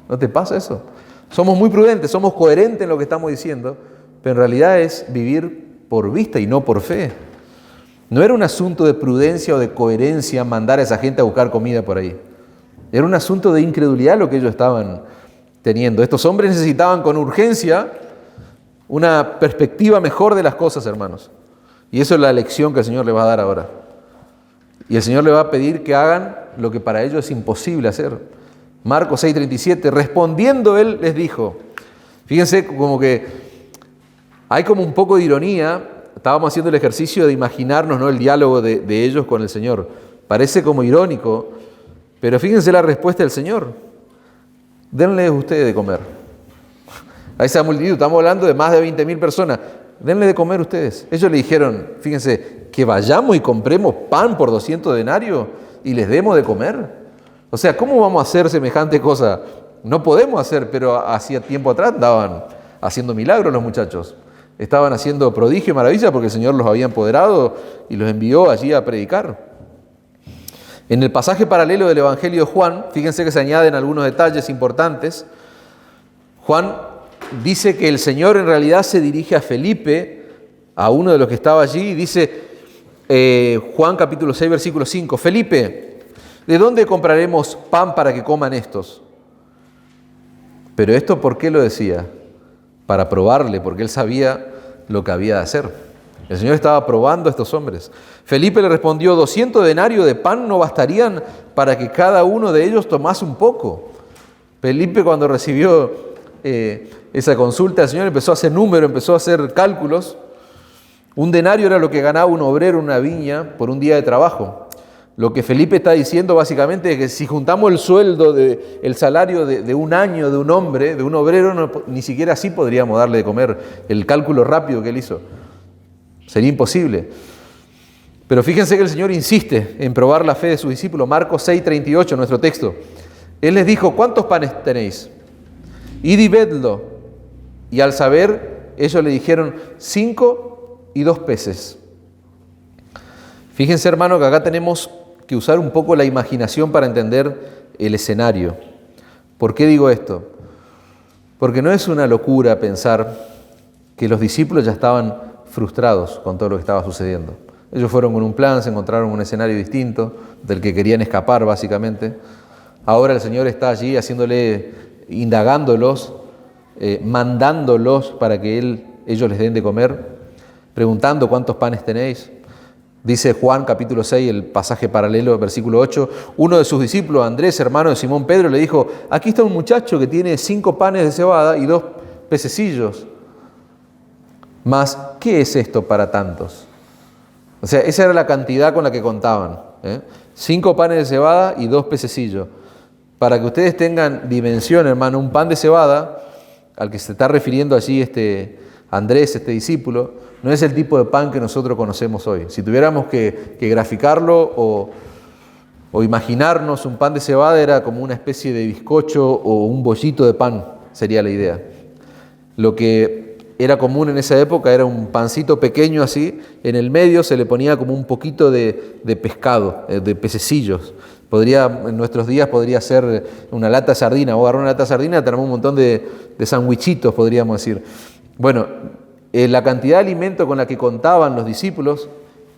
¿No te pasa eso? Somos muy prudentes, somos coherentes en lo que estamos diciendo, pero en realidad es vivir por vista y no por fe. No era un asunto de prudencia o de coherencia mandar a esa gente a buscar comida por ahí. Era un asunto de incredulidad lo que ellos estaban teniendo. Estos hombres necesitaban con urgencia una perspectiva mejor de las cosas, hermanos. Y eso es la lección que el Señor le va a dar ahora. Y el Señor le va a pedir que hagan lo que para ellos es imposible hacer. Marcos 6:37, respondiendo él les dijo, fíjense como que hay como un poco de ironía. Estábamos haciendo el ejercicio de imaginarnos, ¿no?, el diálogo de ellos con el Señor. Parece como irónico, pero fíjense la respuesta del Señor. Denles ustedes de comer. A esa multitud, estamos hablando de más de 20.000 personas. Denle de comer ustedes. Ellos le dijeron, fíjense, que vayamos y compremos pan por 200 denarios y les demos de comer. O sea, ¿cómo vamos a hacer semejante cosa? No podemos hacer, pero hacía tiempo atrás andaban haciendo milagros los muchachos. Estaban haciendo prodigio y maravilla porque el Señor los había empoderado y los envió allí a predicar. En el pasaje paralelo del Evangelio de Juan, fíjense que se añaden algunos detalles importantes. Juan dice que el Señor en realidad se dirige a Felipe, a uno de los que estaba allí, y dice, Juan capítulo 6, versículo 5, Felipe, ¿de dónde compraremos pan para que coman estos? Pero esto, ¿por qué lo decía? Para probarle, porque él sabía lo que había de hacer. El Señor estaba probando a estos hombres. Felipe le respondió, 200 denarios de pan no bastarían para que cada uno de ellos tomase un poco. Felipe, cuando recibió esa consulta, el Señor empezó a hacer números, empezó a hacer cálculos. Un denario era lo que ganaba un obrero en una viña por un día de trabajo. Lo que Felipe está diciendo básicamente es que si juntamos el sueldo, el salario de un año de un hombre, de un obrero, ni siquiera así podríamos darle de comer. El cálculo rápido que él hizo. Sería imposible. Pero fíjense que el Señor insiste en probar la fe de sus discípulos. Marcos 6:38, nuestro texto. Él les dijo, ¿cuántos panes tenéis? Id y vedlo. Y al saber, ellos le dijeron, 5 y 2 peces. Fíjense, hermano, que acá tenemos que usar un poco la imaginación para entender el escenario. ¿Por qué digo esto? Porque no es una locura pensar que los discípulos ya estaban frustrados con todo lo que estaba sucediendo. Ellos fueron con un plan, se encontraron un escenario distinto del que querían escapar básicamente. Ahora el Señor está allí indagándolos, mandándolos para que ellos les den de comer, preguntando cuántos panes tenéis. Dice Juan capítulo 6, el pasaje paralelo, versículo 8, uno de sus discípulos, Andrés, hermano de Simón Pedro, le dijo, aquí está un muchacho que tiene 5 panes de cebada y 2 pececillos. Mas, ¿qué es esto para tantos? O sea, esa era la cantidad con la que contaban. 5 panes de cebada y 2 pececillos. Para que ustedes tengan dimensión, hermano, un pan de cebada, al que se está refiriendo allí Andrés, este discípulo, no es el tipo de pan que nosotros conocemos hoy. Si tuviéramos que graficarlo o imaginarnos un pan de cebada, era como una especie de bizcocho o un bollito de pan, sería la idea. Lo que era común en esa época era un pancito pequeño así, en el medio se le ponía como un poquito de pescado, de pececillos. En nuestros días podría ser una lata de sardina. Vos agarrás una lata de sardina, tenemos un montón de sandwichitos, podríamos decir. Bueno, la cantidad de alimento con la que contaban los discípulos,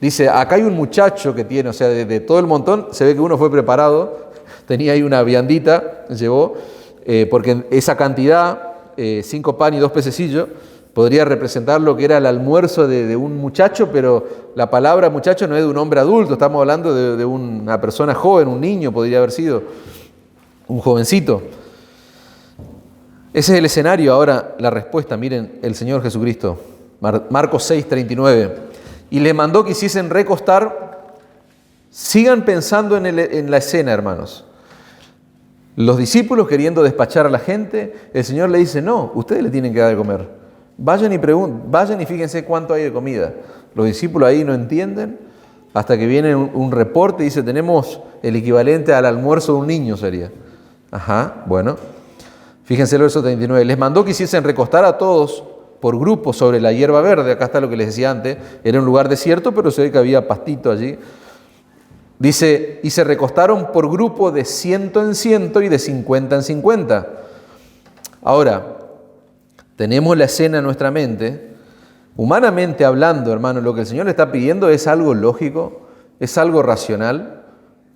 dice, acá hay un muchacho que tiene, o sea, de todo el montón, se ve que uno fue preparado, tenía ahí una viandita, llevó, porque esa cantidad, 5 pan y 2 pececillos, podría representar lo que era el almuerzo de un muchacho, pero la palabra muchacho no es de un hombre adulto, estamos hablando de una persona joven, un niño podría haber sido, un jovencito. Ese es el escenario. Ahora la respuesta, miren, el Señor Jesucristo, Marcos 6:39, y le mandó que hiciesen recostar. Sigan pensando en la escena, hermanos. Los discípulos queriendo despachar a la gente, el Señor le dice, no, ustedes le tienen que dar de comer. Vayan y fíjense cuánto hay de comida. Los discípulos ahí no entienden, hasta que viene un reporte y dice, tenemos el equivalente al almuerzo de un niño sería. Ajá, bueno. Fíjense el verso 39. Les mandó que hiciesen recostar a todos por grupos sobre la hierba verde. Acá está lo que les decía antes. Era un lugar desierto, pero se ve que había pastito allí. Dice, y se recostaron por grupo de 100 en 100 y de 50 en 50. Ahora, tenemos la escena en nuestra mente. Humanamente hablando, hermano, lo que el Señor le está pidiendo es algo lógico, es algo racional.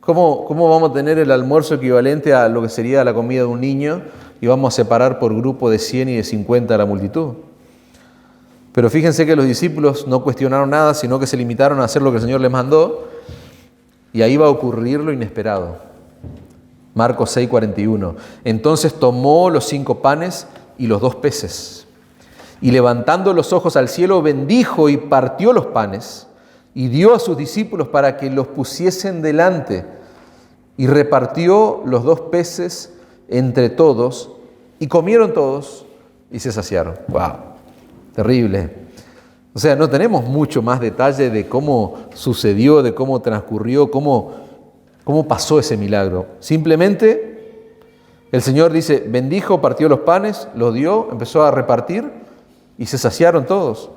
¿Cómo vamos a tener el almuerzo equivalente a lo que sería la comida de un niño y vamos a separar por grupo de 100 y de 50 a la multitud? Pero fíjense que los discípulos no cuestionaron nada, sino que se limitaron a hacer lo que el Señor les mandó, y ahí va a ocurrir lo inesperado. Marcos 6:41. Entonces tomó los 5 panes y los 2 peces, y levantando los ojos al cielo, bendijo y partió los panes, y dio a sus discípulos para que los pusiesen delante, y repartió los 2 peces entre todos, y comieron todos, y se saciaron. ¡Wow! Terrible. O sea, no tenemos mucho más detalle de cómo sucedió, de cómo transcurrió, cómo pasó ese milagro. Simplemente el Señor dice, bendijo, partió los panes, los dio, empezó a repartir y se saciaron todos.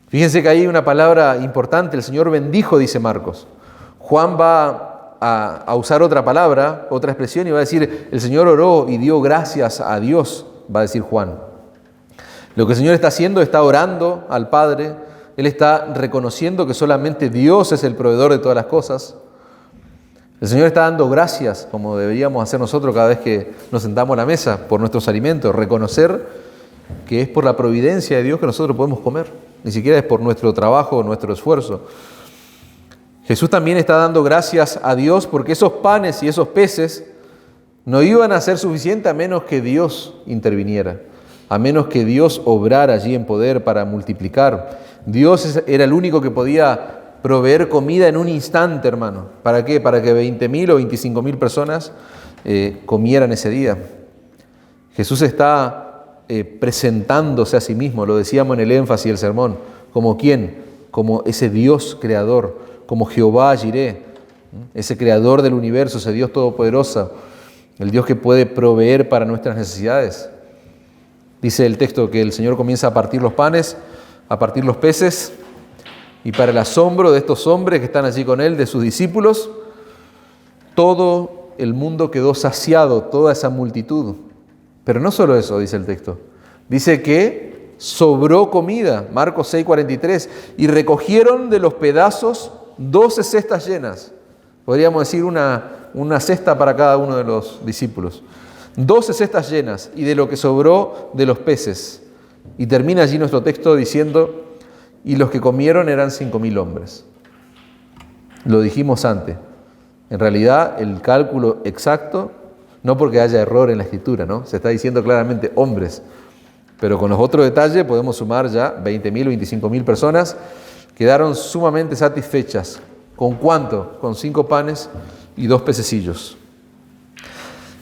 Fíjense que ahí hay una palabra importante, el Señor bendijo, dice Marcos. Juan va a usar otra palabra, otra expresión, y va a decir, el Señor oró y dio gracias a Dios, va a decir Juan. Lo que el Señor está haciendo, está orando al Padre, Él está reconociendo que solamente Dios es el proveedor de todas las cosas. El Señor está dando gracias, como deberíamos hacer nosotros cada vez que nos sentamos a la mesa, por nuestros alimentos, reconocer que es por la providencia de Dios que nosotros podemos comer, ni siquiera es por nuestro trabajo o nuestro esfuerzo. Jesús también está dando gracias a Dios porque esos panes y esos peces no iban a ser suficientes a menos que Dios interviniera, a menos que Dios obrara allí en poder para multiplicar. Dios era el único que podía proveer comida en un instante, hermano. ¿Para qué? Para que 20.000 o 25.000 personas comieran ese día. Jesús está presentándose a sí mismo, lo decíamos en el énfasis del sermón, ¿como quién? Como ese Dios creador, como Jehová Jireh, ese creador del universo, ese Dios todopoderoso, el Dios que puede proveer para nuestras necesidades. Dice el texto que el Señor comienza a partir los panes, a partir los peces, y para el asombro de estos hombres que están allí con Él, de sus discípulos, todo el mundo quedó saciado, toda esa multitud. Pero no solo eso, dice el texto. Dice que sobró comida, Marcos 6:43, y recogieron de los pedazos 12 cestas llenas. Podríamos decir una cesta para cada uno de los discípulos. 12 cestas llenas, y de lo que sobró de los peces. Y termina allí nuestro texto diciendo, y los que comieron eran 5.000 hombres. Lo dijimos antes. En realidad, el cálculo exacto, no porque haya error en la escritura, ¿no? Se está diciendo claramente hombres. Pero con los otros detalles podemos sumar ya 20.000 o 25.000 personas. Quedaron sumamente satisfechas. ¿Con cuánto? Con 5 panes y 2 pececillos.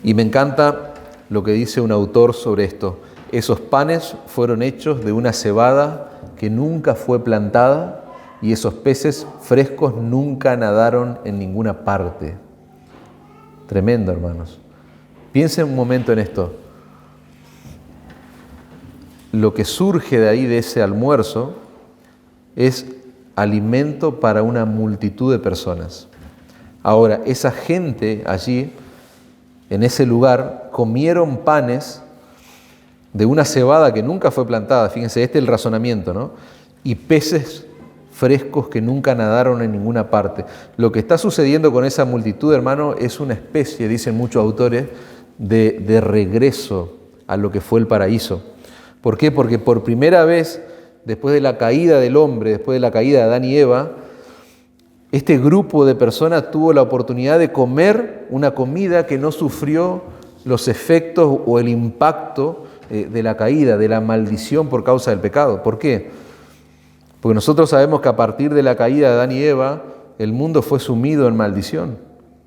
Y me encanta lo que dice un autor sobre esto. Esos panes fueron hechos de una cebada que nunca fue plantada, y esos peces frescos nunca nadaron en ninguna parte. Tremendo, hermanos. Piensen un momento en esto. Lo que surge de ahí, de ese almuerzo, es alimento para una multitud de personas. Ahora, esa gente allí, en ese lugar, comieron panes de una cebada que nunca fue plantada. Fíjense, este es el razonamiento, ¿no? Y peces frescos que nunca nadaron en ninguna parte. Lo que está sucediendo con esa multitud, hermano, es una especie, dicen muchos autores, de regreso a lo que fue el paraíso. ¿Por qué? Porque por primera vez, después de la caída del hombre, después de la caída de Adán y Eva, este grupo de personas tuvo la oportunidad de comer una comida que no sufrió los efectos o el impacto de la caída, de la maldición por causa del pecado. ¿Por qué? Porque nosotros sabemos que a partir de la caída de Adán y Eva, el mundo fue sumido en maldición.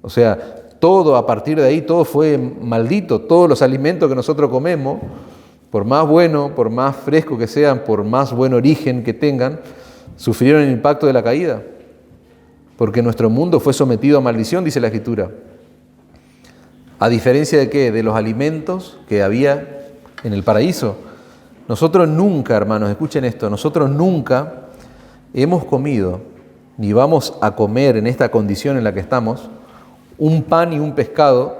O sea, todo a partir de ahí, todo fue maldito. Todos los alimentos que nosotros comemos, por más bueno, por más fresco que sean, por más buen origen que tengan, sufrieron el impacto de la caída. porque nuestro mundo fue sometido a maldición, dice la Escritura. ¿A diferencia de qué? De los alimentos que había en el paraíso. Nosotros nunca, hermanos, escuchen esto, nosotros nunca hemos comido, ni vamos a comer en esta condición en la que estamos, un pan y un pescado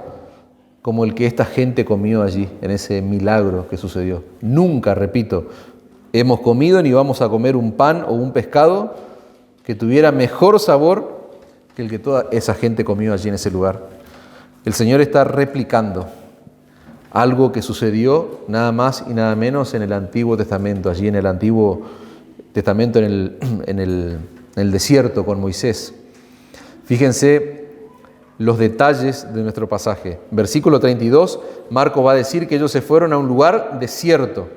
como el que esta gente comió allí, en ese milagro que sucedió. Nunca, repito, hemos comido ni vamos a comer un pan o un pescado que tuviera mejor sabor que el que toda esa gente comió allí en ese lugar. El Señor está replicando algo que sucedió nada más y nada menos en el Antiguo Testamento, allí en el Antiguo Testamento en el desierto con Moisés. Fíjense los detalles de nuestro pasaje. Versículo 32, Marcos va a decir que ellos se fueron a un lugar desierto.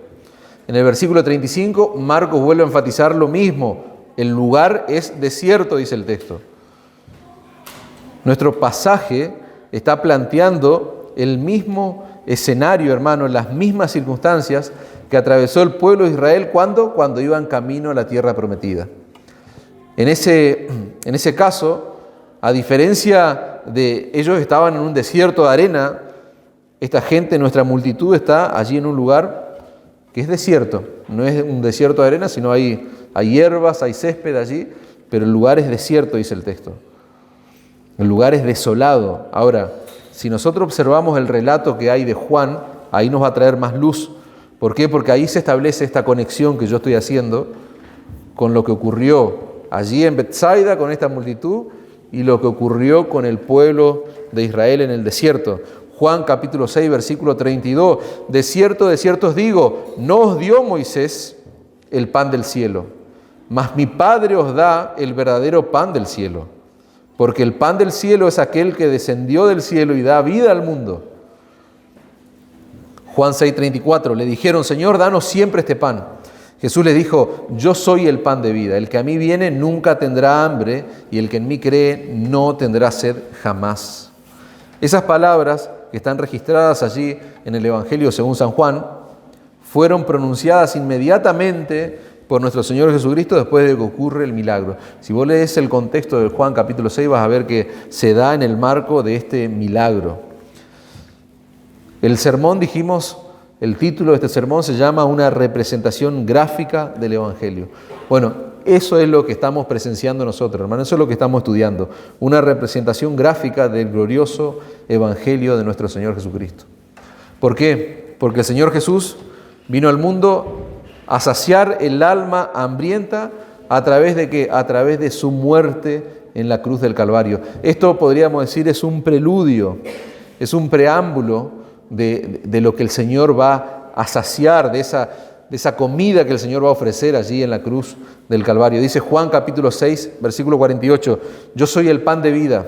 En el versículo 35, Marcos vuelve a enfatizar lo mismo. El lugar es desierto, dice el texto. Nuestro pasaje está planteando el mismo escenario, hermano, las mismas circunstancias que atravesó el pueblo de Israel cuando iban camino a la tierra prometida. En ese caso, a diferencia de ellos estaban en un desierto de arena, esta gente, nuestra multitud, está allí en un lugar que es desierto. No es un desierto de arena, sino hay hierbas, hay césped allí, pero el lugar es desierto, dice el texto. El lugar es desolado. Ahora, si nosotros observamos el relato que hay de Juan, ahí nos va a traer más luz. ¿Por qué? Porque ahí se establece esta conexión que yo estoy haciendo con lo que ocurrió allí en Betsaida con esta multitud y lo que ocurrió con el pueblo de Israel en el desierto. Juan capítulo 6, versículo 32. De cierto os digo, no os dio Moisés el pan del cielo, mas mi Padre os da el verdadero pan del cielo. Porque el pan del cielo es aquel que descendió del cielo y da vida al mundo. Juan 6:34, le dijeron, Señor, danos siempre este pan. Jesús les dijo, yo soy el pan de vida. El que a mí viene nunca tendrá hambre y el que en mí cree no tendrá sed jamás. Esas palabras que están registradas allí en el Evangelio según San Juan fueron pronunciadas inmediatamente por nuestro Señor Jesucristo después de que ocurre el milagro. Si vos lees el contexto de Juan capítulo 6 vas a ver que se da en el marco de este milagro. El sermón, dijimos, el título de este sermón se llama Una representación gráfica del Evangelio. Bueno, eso es lo que estamos presenciando nosotros, hermano, eso es lo que estamos estudiando. Una representación gráfica del glorioso Evangelio de nuestro Señor Jesucristo. ¿Por qué? Porque el Señor Jesús vino al mundo a saciar el alma hambrienta a través de ¿qué? A través de su muerte en la cruz del Calvario. Esto podríamos decir es un preludio, es un preámbulo de lo que el Señor va a saciar, de esa comida que el Señor va a ofrecer allí en la cruz del Calvario. Dice Juan capítulo 6, versículo 48, yo soy el pan de vida.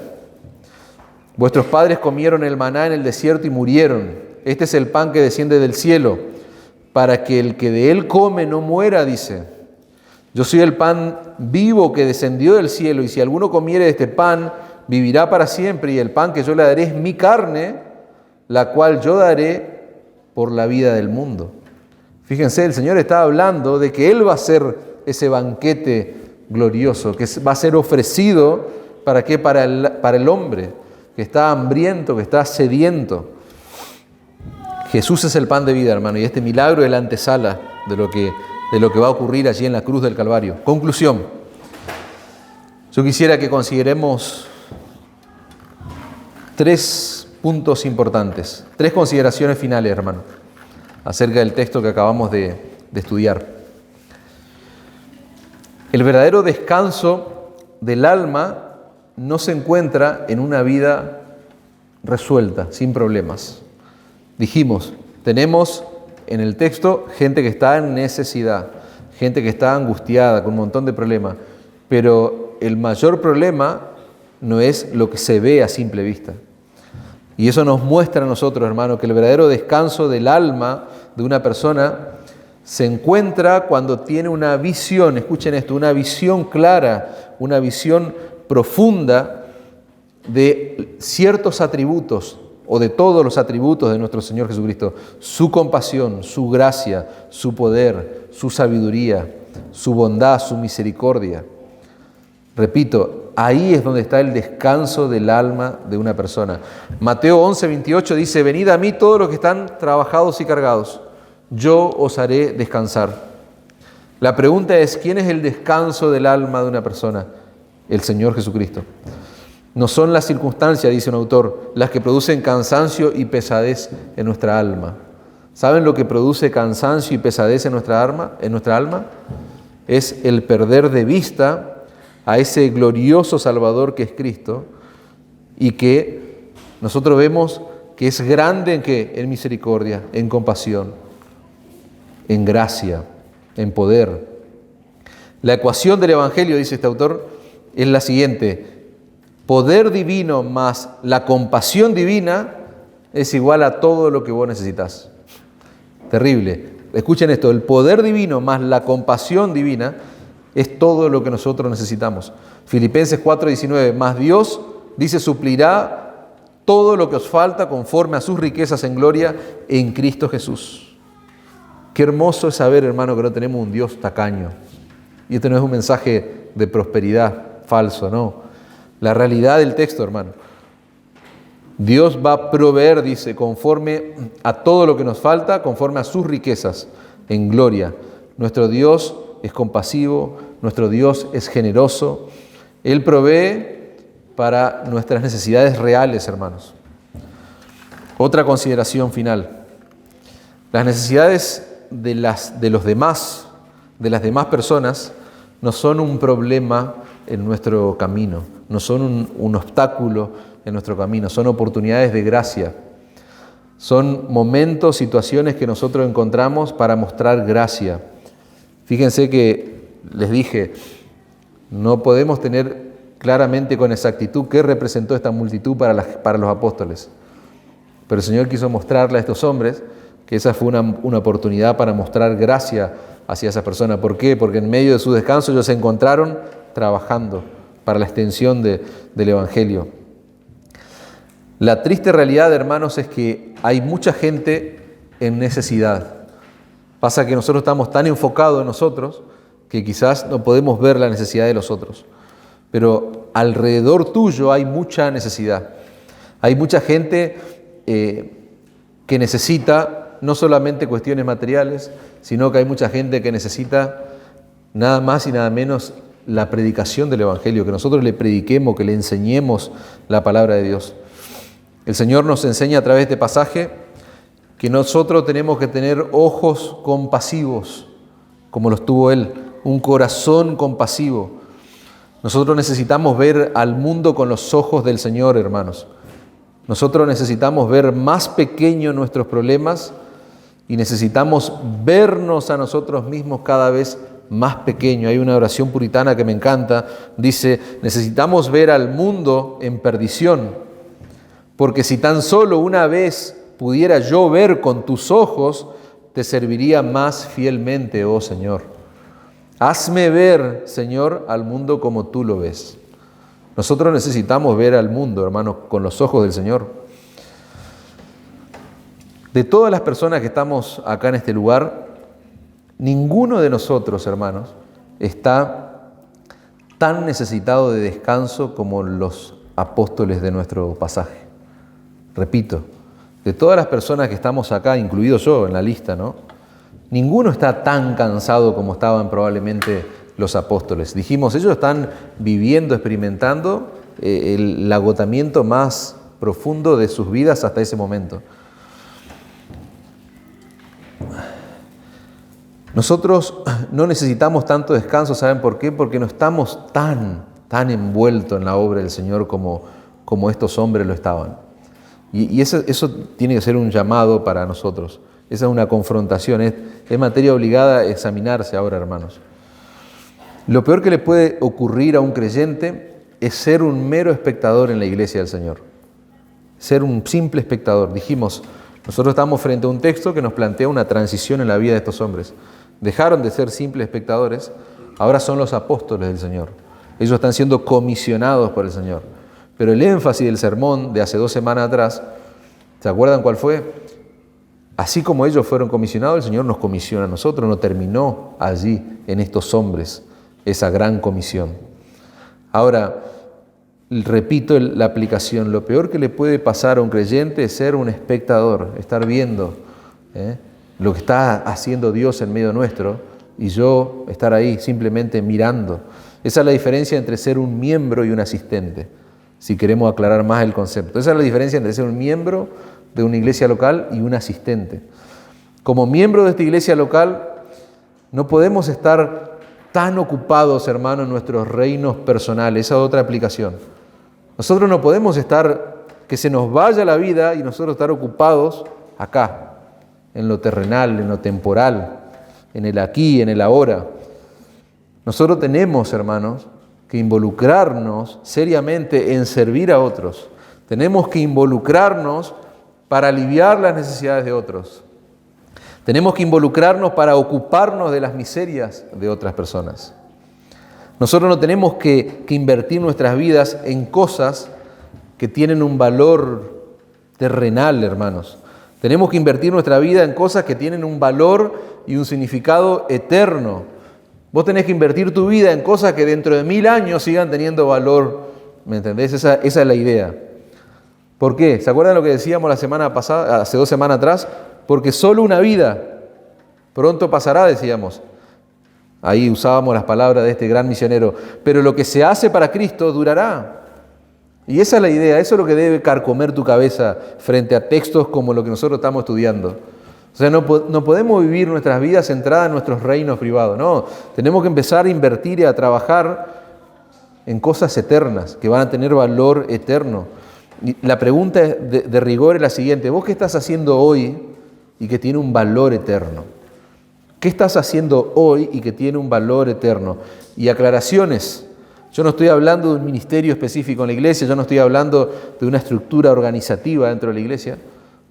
Vuestros padres comieron el maná en el desierto y murieron. Este es el pan que desciende del cielo, para que el que de él come no muera, dice. Yo soy el pan vivo que descendió del cielo, y si alguno comiere de este pan, vivirá para siempre, y el pan que yo le daré es mi carne, la cual yo daré por la vida del mundo. Fíjense, el Señor está hablando de que Él va a hacer ese banquete glorioso, que va a ser ofrecido, ¿para qué? Para el hombre que está hambriento, que está sediento. Jesús es el pan de vida, hermano, y este milagro es la antesala de lo que va a ocurrir allí en la cruz del Calvario. Conclusión. Yo quisiera que consideremos 3 puntos importantes, 3 consideraciones finales, hermano, acerca del texto que acabamos de estudiar. El verdadero descanso del alma no se encuentra en una vida resuelta, sin problemas. Dijimos, tenemos en el texto gente que está en necesidad, gente que está angustiada, con un montón de problemas, pero el mayor problema no es lo que se ve a simple vista. Y eso nos muestra a nosotros, hermano, que el verdadero descanso del alma de una persona se encuentra cuando tiene una visión, escuchen esto, una visión clara, una visión profunda de ciertos atributos o de todos los atributos de nuestro Señor Jesucristo, su compasión, su gracia, su poder, su sabiduría, su bondad, su misericordia. Repito, Ahí es donde está el descanso del alma de una persona. Mateo 11:28 dice: venid a mí todos los que están trabajados y cargados, yo os haré descansar. La pregunta es, ¿quién es el descanso del alma de una persona? El Señor Jesucristo. No son las circunstancias, dice un autor, las que producen cansancio y pesadez en nuestra alma. ¿Saben lo que produce cansancio y pesadez en nuestra alma? Es el perder de vista a ese glorioso Salvador que es Cristo, y que nosotros vemos que es grande en ¿qué? En misericordia, en compasión, en gracia, en poder. La ecuación del Evangelio, dice este autor, es la siguiente: poder divino más la compasión divina es igual a todo lo que vos necesitas. Terrible. Escuchen esto: el poder divino más la compasión divina es todo lo que nosotros necesitamos. Filipenses 4:19, más Dios, dice, suplirá todo lo que os falta conforme a sus riquezas en gloria en Cristo Jesús. Qué hermoso es saber, hermano, que no tenemos un Dios tacaño. Y este no es un mensaje de prosperidad falso, no. La realidad del texto, hermano. Dios va a proveer, dice, conforme a todo lo que nos falta, conforme a sus riquezas en gloria. Nuestro Dios es compasivo, nuestro Dios es generoso. Él provee para nuestras necesidades reales, hermanos. Otra consideración final. Las necesidades de las demás personas, no son un problema en nuestro camino, no son un obstáculo en nuestro camino, son oportunidades de gracia. Son momentos, situaciones que nosotros encontramos para mostrar gracia. Fíjense que les dije, no podemos tener claramente con exactitud qué representó esta multitud para los apóstoles. Pero el Señor quiso mostrarle a estos hombres que esa fue una oportunidad para mostrar gracia hacia esa persona. ¿Por qué? Porque en medio de su descanso ellos se encontraron trabajando para la extensión del Evangelio. La triste realidad, hermanos, es que hay mucha gente en necesidad. Pasa que nosotros estamos tan enfocados en nosotros que quizás no podemos ver la necesidad de los otros. Pero alrededor tuyo hay mucha necesidad. Hay mucha gente que necesita no solamente cuestiones materiales, sino que hay mucha gente que necesita nada más y nada menos la predicación del Evangelio, que nosotros le prediquemos, que le enseñemos la palabra de Dios. El Señor nos enseña a través de este pasaje que nosotros tenemos que tener ojos compasivos, como los tuvo Él, un corazón compasivo. Nosotros necesitamos ver al mundo con los ojos del Señor, hermanos. Nosotros necesitamos ver más pequeños nuestros problemas y necesitamos vernos a nosotros mismos cada vez más pequeños. Hay una oración puritana que me encanta, dice: necesitamos ver al mundo en perdición, porque si tan solo una vez pudiera yo ver con tus ojos, te serviría más fielmente, oh Señor. Hazme ver, Señor, al mundo como tú lo ves. Nosotros necesitamos ver al mundo, hermanos, con los ojos del Señor. De todas las personas que estamos acá en este lugar, ninguno de nosotros, hermanos, está tan necesitado de descanso como los apóstoles de nuestro pasaje. Repito, de todas las personas que estamos acá, incluido yo en la lista, ¿no? Ninguno está tan cansado como estaban probablemente los apóstoles. Dijimos, ellos están viviendo, experimentando el agotamiento más profundo de sus vidas hasta ese momento. Nosotros no necesitamos tanto descanso, ¿saben por qué? Porque no estamos tan envueltos en la obra del Señor como estos hombres lo estaban. Y eso tiene que ser un llamado para nosotros. Esa es una confrontación, es materia obligada a examinarse ahora, hermanos. Lo peor que le puede ocurrir a un creyente es ser un mero espectador en la iglesia del Señor. Ser un simple espectador. Dijimos, nosotros estamos frente a un texto que nos plantea una transición en la vida de estos hombres. Dejaron de ser simples espectadores, ahora son los apóstoles del Señor. Ellos están siendo comisionados por el Señor. Pero el énfasis del sermón de hace 2 semanas atrás, ¿se acuerdan cuál fue? Así como ellos fueron comisionados, el Señor nos comisiona a nosotros, no terminó allí en estos hombres esa gran comisión. Ahora, repito la aplicación, lo peor que le puede pasar a un creyente es ser un espectador, estar viendo lo que está haciendo Dios en medio nuestro y yo estar ahí simplemente mirando. Esa es la diferencia entre ser un miembro y un asistente, si queremos aclarar más el concepto. Esa es la diferencia entre ser un miembro de una iglesia local y un asistente. Como miembro de esta iglesia local, no podemos estar tan ocupados, hermanos, en nuestros reinos personales. Esa es otra aplicación. Nosotros no podemos estar, que se nos vaya la vida y nosotros estar ocupados acá, en lo terrenal, en lo temporal, en el aquí, en el ahora. Nosotros tenemos, hermanos, que involucrarnos seriamente en servir a otros. Tenemos que involucrarnos para aliviar las necesidades de otros. Tenemos que involucrarnos para ocuparnos de las miserias de otras personas. Nosotros no tenemos que invertir nuestras vidas en cosas que tienen un valor terrenal, hermanos. Tenemos que invertir nuestra vida en cosas que tienen un valor y un significado eterno. Vos tenés que invertir tu vida en cosas que dentro de 1000 años sigan teniendo valor. ¿Me entendés? Esa es la idea. ¿Por qué? ¿Se acuerdan lo que decíamos la semana pasada, hace 2 semanas atrás? Porque solo una vida pronto pasará, decíamos. Ahí usábamos las palabras de este gran misionero. Pero lo que se hace para Cristo durará. Y esa es la idea, eso es lo que debe carcomer tu cabeza frente a textos como lo que nosotros estamos estudiando. O sea, no podemos vivir nuestras vidas centradas en nuestros reinos privados, no. Tenemos que empezar a invertir y a trabajar en cosas eternas, que van a tener valor eterno. Y la pregunta de rigor es la siguiente: ¿vos qué estás haciendo hoy y que tiene un valor eterno? ¿Qué estás haciendo hoy y que tiene un valor eterno? Y aclaraciones. Yo no estoy hablando de un ministerio específico en la iglesia, yo no estoy hablando de una estructura organizativa dentro de la iglesia,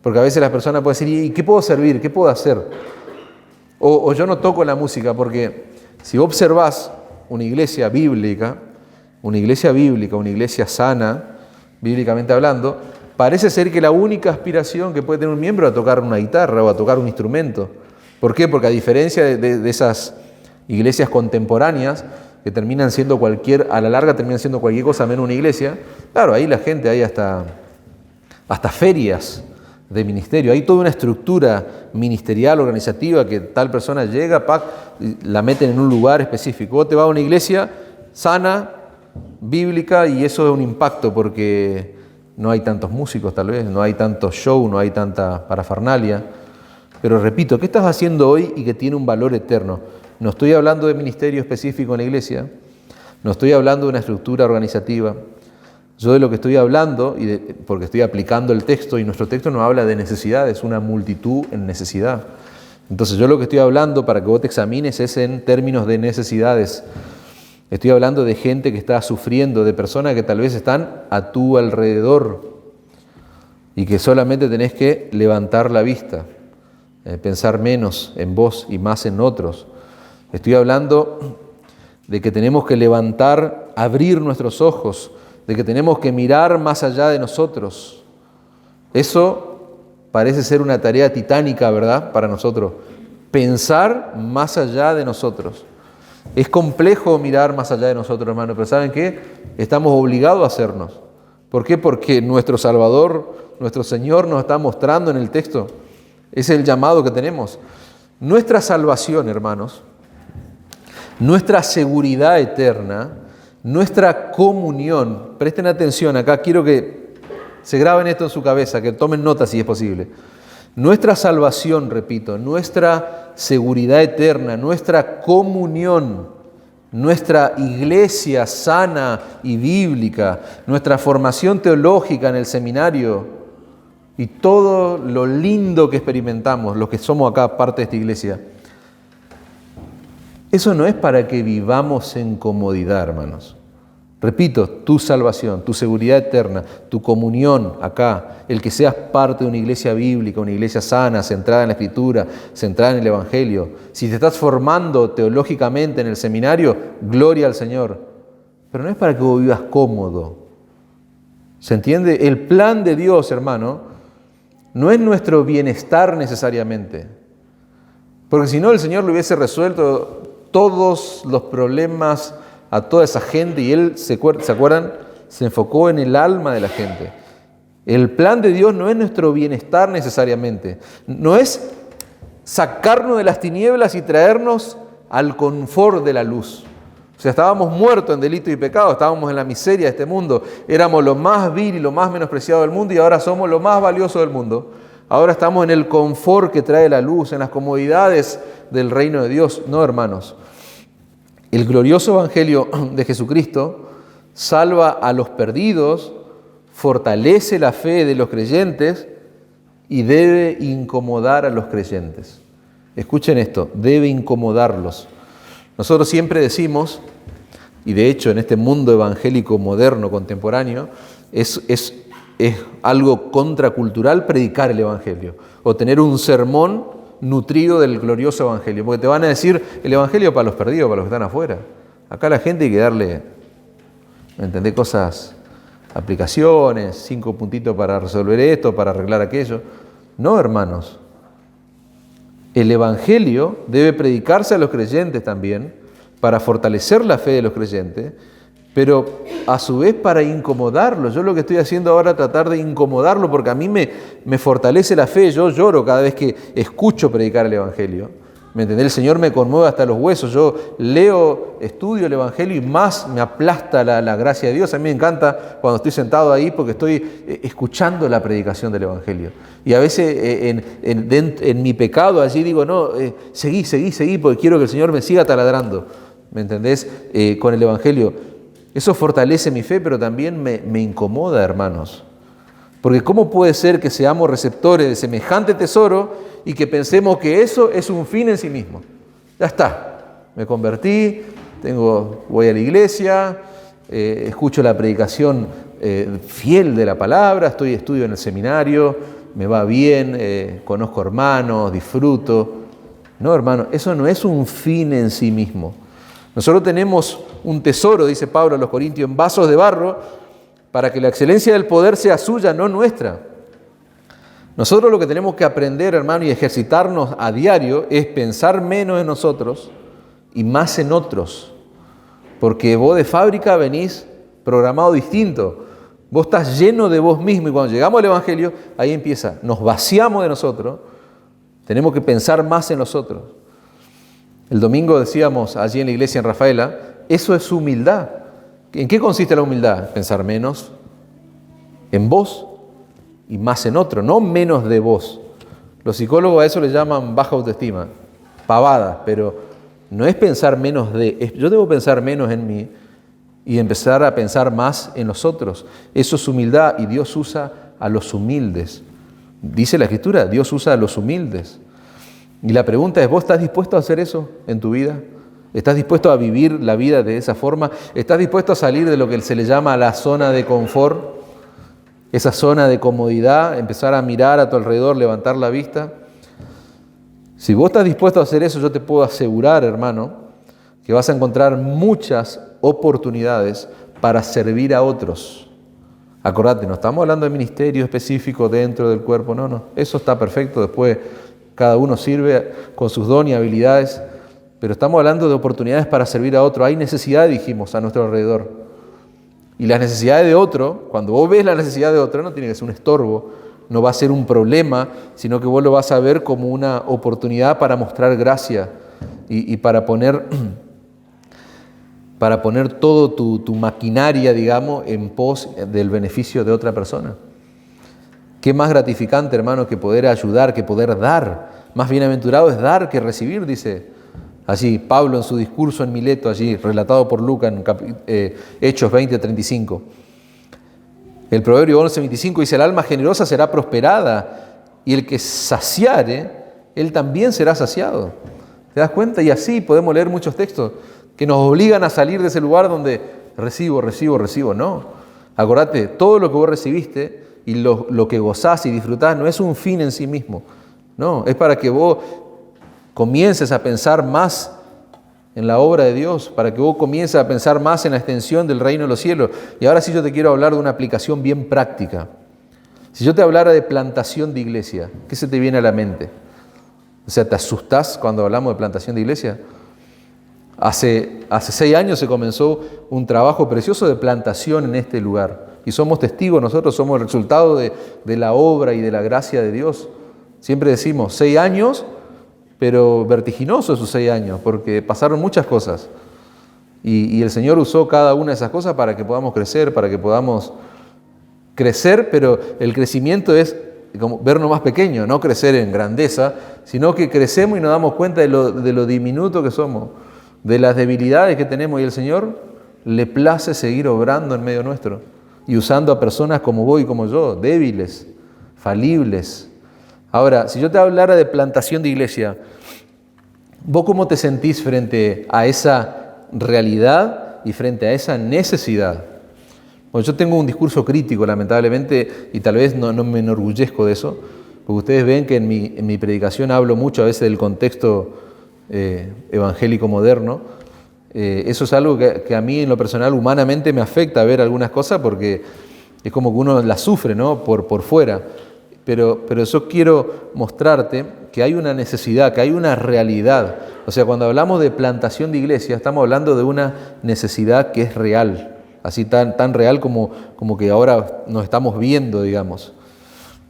porque a veces las personas pueden decir, ¿y qué puedo servir? ¿Qué puedo hacer? O yo no toco la música, porque si vos observás una iglesia bíblica, una iglesia sana, bíblicamente hablando, parece ser que la única aspiración que puede tener un miembro es a tocar una guitarra o a tocar un instrumento. ¿Por qué? Porque a diferencia de esas iglesias contemporáneas, que terminan siendo a la larga terminan siendo cualquier cosa menos una iglesia, claro, ahí la gente, hay hasta ferias de ministerio, hay toda una estructura ministerial, organizativa, que tal persona llega, la meten en un lugar específico. Vos te vas a una iglesia sana, bíblica, y eso es un impacto porque no hay tantos músicos tal vez, no hay tanto show, no hay tanta parafernalia. Pero repito, ¿qué estás haciendo hoy y que tiene un valor eterno? No estoy hablando de ministerio específico en la iglesia, no estoy hablando de una estructura organizativa. Yo de lo que estoy hablando, porque estoy aplicando el texto, y nuestro texto nos habla de necesidades, una multitud en necesidad. Entonces yo lo que estoy hablando, para que vos te examines, es en términos de necesidades. Estoy hablando de gente que está sufriendo, de personas que tal vez están a tu alrededor y que solamente tenés que levantar la vista, pensar menos en vos y más en otros. Estoy hablando de que tenemos que abrir nuestros ojos, de que tenemos que mirar más allá de nosotros. Eso parece ser una tarea titánica, ¿verdad?, para nosotros. Pensar más allá de nosotros. Es complejo mirar más allá de nosotros, hermanos, pero ¿saben qué? Estamos obligados a hacernos. ¿Por qué? Porque nuestro Salvador, nuestro Señor, nos está mostrando en el texto. Ese es el llamado que tenemos. Nuestra salvación, hermanos, nuestra seguridad eterna, nuestra comunión. Presten atención, acá quiero que se graben esto en su cabeza, que tomen nota si es posible. Nuestra salvación, repito, nuestra seguridad eterna, nuestra comunión, nuestra iglesia sana y bíblica, nuestra formación teológica en el seminario y todo lo lindo que experimentamos, los que somos acá parte de esta iglesia, eso no es para que vivamos en comodidad, hermanos. Repito, tu salvación, tu seguridad eterna, tu comunión acá, el que seas parte de una iglesia bíblica, una iglesia sana, centrada en la Escritura, centrada en el Evangelio. Si te estás formando teológicamente en el seminario, gloria al Señor. Pero no es para que vos vivas cómodo. ¿Se entiende? El plan de Dios, hermano, no es nuestro bienestar necesariamente. Porque si no, el Señor le hubiese resuelto todos los problemas a toda esa gente, y Él, ¿se acuerdan? se enfocó en el alma de la gente. El plan de Dios no es nuestro bienestar necesariamente, no es sacarnos de las tinieblas y traernos al confort de la luz. O sea, estábamos muertos en delito y pecado, estábamos en la miseria de este mundo, éramos lo más vil y lo más menospreciado del mundo y ahora somos lo más valioso del mundo. Ahora estamos en el confort que trae la luz, en las comodidades del reino de Dios. No, hermanos. El glorioso evangelio de Jesucristo salva a los perdidos, fortalece la fe de los creyentes y debe incomodar a los creyentes. Escuchen esto, debe incomodarlos. Nosotros siempre decimos, y de hecho en este mundo evangélico moderno, contemporáneo, es algo contracultural predicar el evangelio o tener un sermón nutrido del glorioso evangelio, porque te van a decir el evangelio para los perdidos, para los que están afuera. Acá a la gente hay que darle, ¿me entendés? Cosas, aplicaciones, 5 puntitos para resolver esto, para arreglar aquello. No, hermanos. El evangelio debe predicarse a los creyentes también para fortalecer la fe de los creyentes, pero a su vez para incomodarlos. Yo lo que estoy haciendo ahora es tratar de incomodarlo porque a mí me fortalece la fe. Yo lloro cada vez que escucho predicar el evangelio. ¿Me entendés? El Señor me conmueve hasta los huesos. Yo leo, estudio el evangelio y más me aplasta la gracia de Dios. A mí me encanta cuando estoy sentado ahí porque estoy escuchando la predicación del evangelio. Y a veces en mi pecado allí digo, no, seguí, porque quiero que el Señor me siga taladrando. ¿Me entendés? Con el evangelio. Eso fortalece mi fe, pero también me incomoda, hermanos. Porque ¿cómo puede ser que seamos receptores de semejante tesoro y que pensemos que eso es un fin en sí mismo? Ya está, me convertí, voy a la iglesia, escucho la predicación fiel de la palabra, estudio en el seminario, me va bien, conozco hermanos, disfruto. No, hermano, eso no es un fin en sí mismo. Nosotros tenemos un tesoro, dice Pablo a los Corintios, en vasos de barro, para que la excelencia del poder sea suya, no nuestra. Nosotros lo que tenemos que aprender, hermano, y ejercitarnos a diario es pensar menos en nosotros y más en otros. Porque vos de fábrica venís programado distinto. Vos estás lleno de vos mismo y cuando llegamos al evangelio, ahí empieza. Nos vaciamos de nosotros, tenemos que pensar más en nosotros. El domingo decíamos allí en la iglesia en Rafaela, eso es humildad. ¿En qué consiste la humildad? Pensar menos en vos y más en otro, no menos de vos. Los psicólogos a eso le llaman baja autoestima, pavada, pero no es pensar menos yo debo pensar menos en mí y empezar a pensar más en los otros. Eso es humildad y Dios usa a los humildes. Dice la Escritura, Dios usa a los humildes. Y la pregunta es, ¿vos estás dispuesto a hacer eso en tu vida? ¿Estás dispuesto a vivir la vida de esa forma? ¿Estás dispuesto a salir de lo que se le llama la zona de confort? Esa zona de comodidad, empezar a mirar a tu alrededor, levantar la vista. Si vos estás dispuesto a hacer eso, yo te puedo asegurar, hermano, que vas a encontrar muchas oportunidades para servir a otros. Acordate, no estamos hablando de ministerio específico dentro del cuerpo, no. Eso está perfecto, después cada uno sirve con sus dones y habilidades. Pero estamos hablando de oportunidades para servir a otro. Hay necesidades, dijimos, a nuestro alrededor. Y las necesidades de otro, cuando vos ves la necesidad de otro, no tiene que ser un estorbo, no va a ser un problema, sino que vos lo vas a ver como una oportunidad para mostrar gracia y para poner todo tu maquinaria, digamos, en pos del beneficio de otra persona. Qué más gratificante, hermano, que poder ayudar, que poder dar. Más bienaventurado es dar que recibir, dice allí Pablo en su discurso en Mileto, allí relatado por Lucas en Hechos 20:35. El Proverbio 11:25 dice, el alma generosa será prosperada y el que saciare, él también será saciado. ¿Te das cuenta? Y así podemos leer muchos textos que nos obligan a salir de ese lugar donde recibo. No, acordate, todo lo que vos recibiste y lo que gozás y disfrutás no es un fin en sí mismo. No, es para que vos comiences a pensar más en la obra de Dios, para que vos comiences a pensar más en la extensión del reino de los cielos. Y ahora sí yo te quiero hablar de una aplicación bien práctica. Si yo te hablara de plantación de iglesia, ¿qué se te viene a la mente? O sea, ¿te asustás cuando hablamos de plantación de iglesia? Hace 6 años se comenzó un trabajo precioso de plantación en este lugar. Y somos testigos, nosotros somos el resultado de la obra y de la gracia de Dios. Siempre decimos 6 años, pero vertiginosos esos 6 años, porque pasaron muchas cosas. Y el Señor usó cada una de esas cosas para que podamos crecer, pero el crecimiento es como vernos más pequeños, no crecer en grandeza, sino que crecemos y nos damos cuenta de lo diminuto que somos, de las debilidades que tenemos, y el Señor le place seguir obrando en medio nuestro y usando a personas como vos y como yo, débiles, falibles. Ahora, si yo te hablara de plantación de iglesia, ¿vos cómo te sentís frente a esa realidad y frente a esa necesidad? Bueno, yo tengo un discurso crítico, lamentablemente, y tal vez no me enorgullezco de eso, porque ustedes ven que en mi predicación hablo mucho a veces del contexto evangélico moderno. Eso es algo que a mí en lo personal humanamente me afecta ver algunas cosas, porque es como que uno las sufre, ¿no? por fuera. Pero yo quiero mostrarte que hay una necesidad, que hay una realidad. O sea, cuando hablamos de plantación de iglesia, estamos hablando de una necesidad que es real, así tan real como que ahora nos estamos viendo, digamos.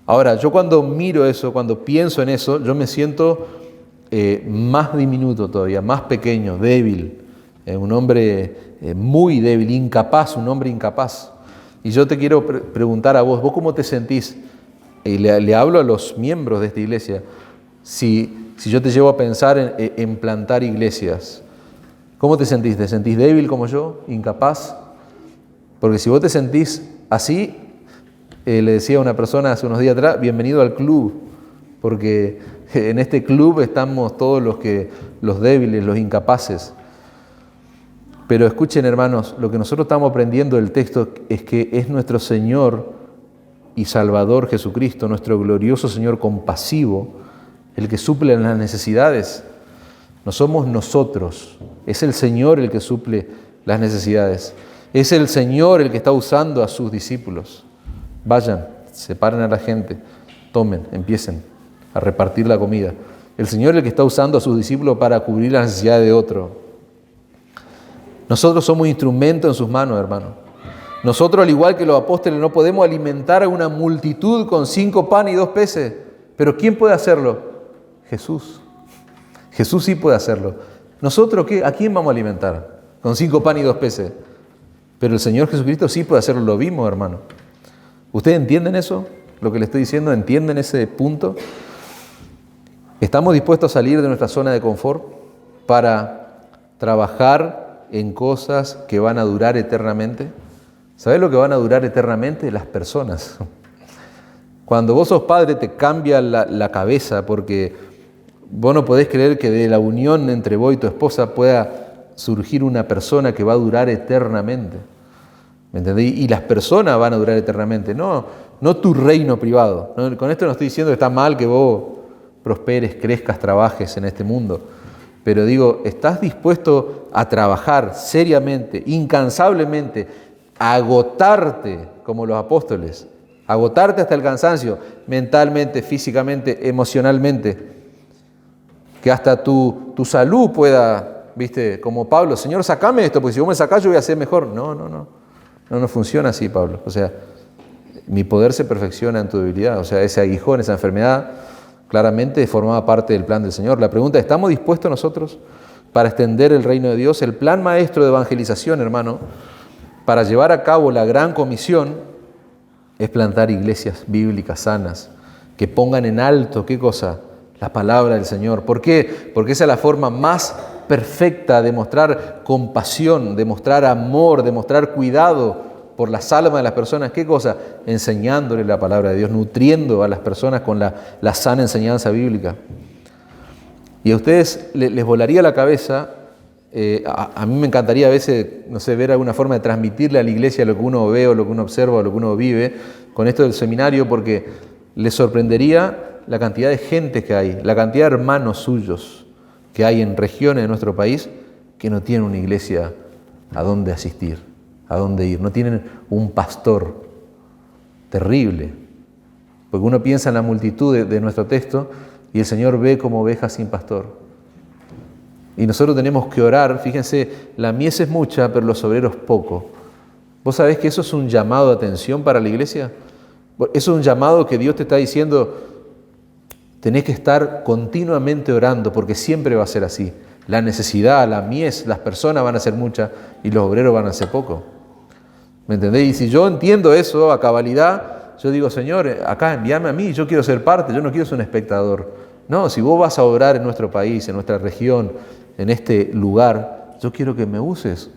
Ahora, yo cuando miro eso, cuando pienso en eso, yo me siento más diminuto todavía, más pequeño, débil, un hombre muy débil, incapaz, un hombre incapaz. Y yo te quiero preguntar a vos cómo te sentís. Y le hablo a los miembros de esta iglesia. Si yo te llevo a pensar en plantar iglesias, ¿cómo te sentís? ¿Te sentís débil como yo? ¿Incapaz? Porque si vos te sentís así, le decía a una persona hace unos días atrás, bienvenido al club, porque en este club estamos todos los débiles, los incapaces. Pero escuchen, hermanos, lo que nosotros estamos aprendiendo del texto es que es nuestro Señor y Salvador Jesucristo, nuestro glorioso Señor compasivo, el que suple las necesidades. No somos nosotros, es el Señor el que suple las necesidades. Es el Señor el que está usando a sus discípulos. Vayan, separen a la gente, tomen, empiecen a repartir la comida. El Señor es el que está usando a sus discípulos para cubrir las necesidades de otro. Nosotros somos instrumentos en sus manos, hermano. Nosotros, al igual que los apóstoles, no podemos alimentar a una multitud con 5 panes y 2 peces. Pero ¿quién puede hacerlo? Jesús. Jesús sí puede hacerlo. ¿Nosotros qué? ¿A quién vamos a alimentar? Con 5 panes y 2 peces. Pero el Señor Jesucristo sí puede hacerlo, lo vimos, hermano. ¿Ustedes entienden eso? Lo que le estoy diciendo, ¿entienden ese punto? ¿Estamos dispuestos a salir de nuestra zona de confort para trabajar en cosas que van a durar eternamente? ¿Sabés lo que van a durar eternamente? Las personas. Cuando vos sos padre te cambia la cabeza, porque vos no podés creer que de la unión entre vos y tu esposa pueda surgir una persona que va a durar eternamente. ¿Me entendés? Y las personas van a durar eternamente, no tu reino privado. ¿No? Con esto no estoy diciendo que está mal que vos prosperes, crezcas, trabajes en este mundo. Pero digo, ¿estás dispuesto a trabajar seriamente, incansablemente, a agotarte como los apóstoles? Agotarte hasta el cansancio, mentalmente, físicamente, emocionalmente. Que hasta tu salud pueda, viste, como Pablo, Señor, sacame esto, porque si vos me sacás yo voy a ser mejor. No funciona así, Pablo. O sea, mi poder se perfecciona en tu debilidad. O sea, ese aguijón, esa enfermedad, claramente formaba parte del plan del Señor. La pregunta es, ¿estamos dispuestos nosotros para extender el reino de Dios? El plan maestro de evangelización, hermano, para llevar a cabo la gran comisión, es plantar iglesias bíblicas sanas, que pongan en alto, ¿qué cosa? La palabra del Señor. ¿Por qué? Porque esa es la forma más perfecta de mostrar compasión, de mostrar amor, de mostrar cuidado por las almas de las personas. ¿Qué cosa? Enseñándole la palabra de Dios, nutriendo a las personas con la sana enseñanza bíblica. Y a ustedes les volaría la cabeza, a mí me encantaría a veces, ver alguna forma de transmitirle a la iglesia lo que uno ve o lo que uno observa o lo que uno vive con esto del seminario, porque les sorprendería la cantidad de gente que hay, la cantidad de hermanos suyos que hay en regiones de nuestro país que no tienen una iglesia a dónde asistir, a dónde ir, no tienen un pastor. Terrible, porque uno piensa en la multitud de nuestro texto y el Señor ve como ovejas sin pastor. Y nosotros tenemos que orar. Fíjense, la mies es mucha, pero los obreros poco. ¿Vos sabés que eso es un llamado de atención para la iglesia? Eso es un llamado que Dios te está diciendo, tenés que estar continuamente orando, porque siempre va a ser así. La necesidad, la mies, las personas van a ser muchas y los obreros van a ser pocos. ¿Me entendés? Y si yo entiendo eso a cabalidad, yo digo, Señor, acá envíame a mí, yo quiero ser parte, yo no quiero ser un espectador. No, si vos vas a obrar en nuestro país, en nuestra región, en este lugar, yo quiero que me uses.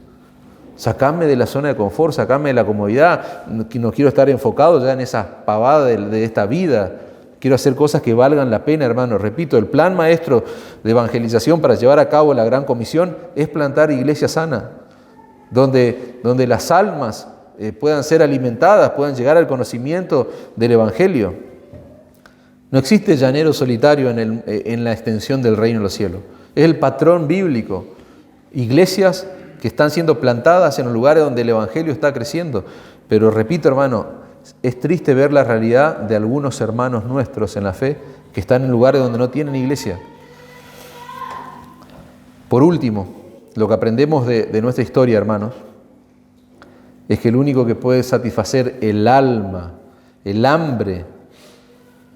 Sacame de la zona de confort, sacame de la comodidad. No quiero estar enfocado ya en esa pavada de esta vida. Quiero hacer cosas que valgan la pena, hermano. Repito, el plan maestro de evangelización para llevar a cabo la gran comisión es plantar iglesia sana, donde las almas puedan ser alimentadas, puedan llegar al conocimiento del Evangelio. No existe llanero solitario en la extensión del reino de los cielos. Es el patrón bíblico. Iglesias que están siendo plantadas en los lugares donde el Evangelio está creciendo. Pero repito, hermano, es triste ver la realidad de algunos hermanos nuestros en la fe que están en lugares donde no tienen iglesia. Por último, lo que aprendemos de nuestra historia, hermanos, es que el único que puede satisfacer el alma, el hambre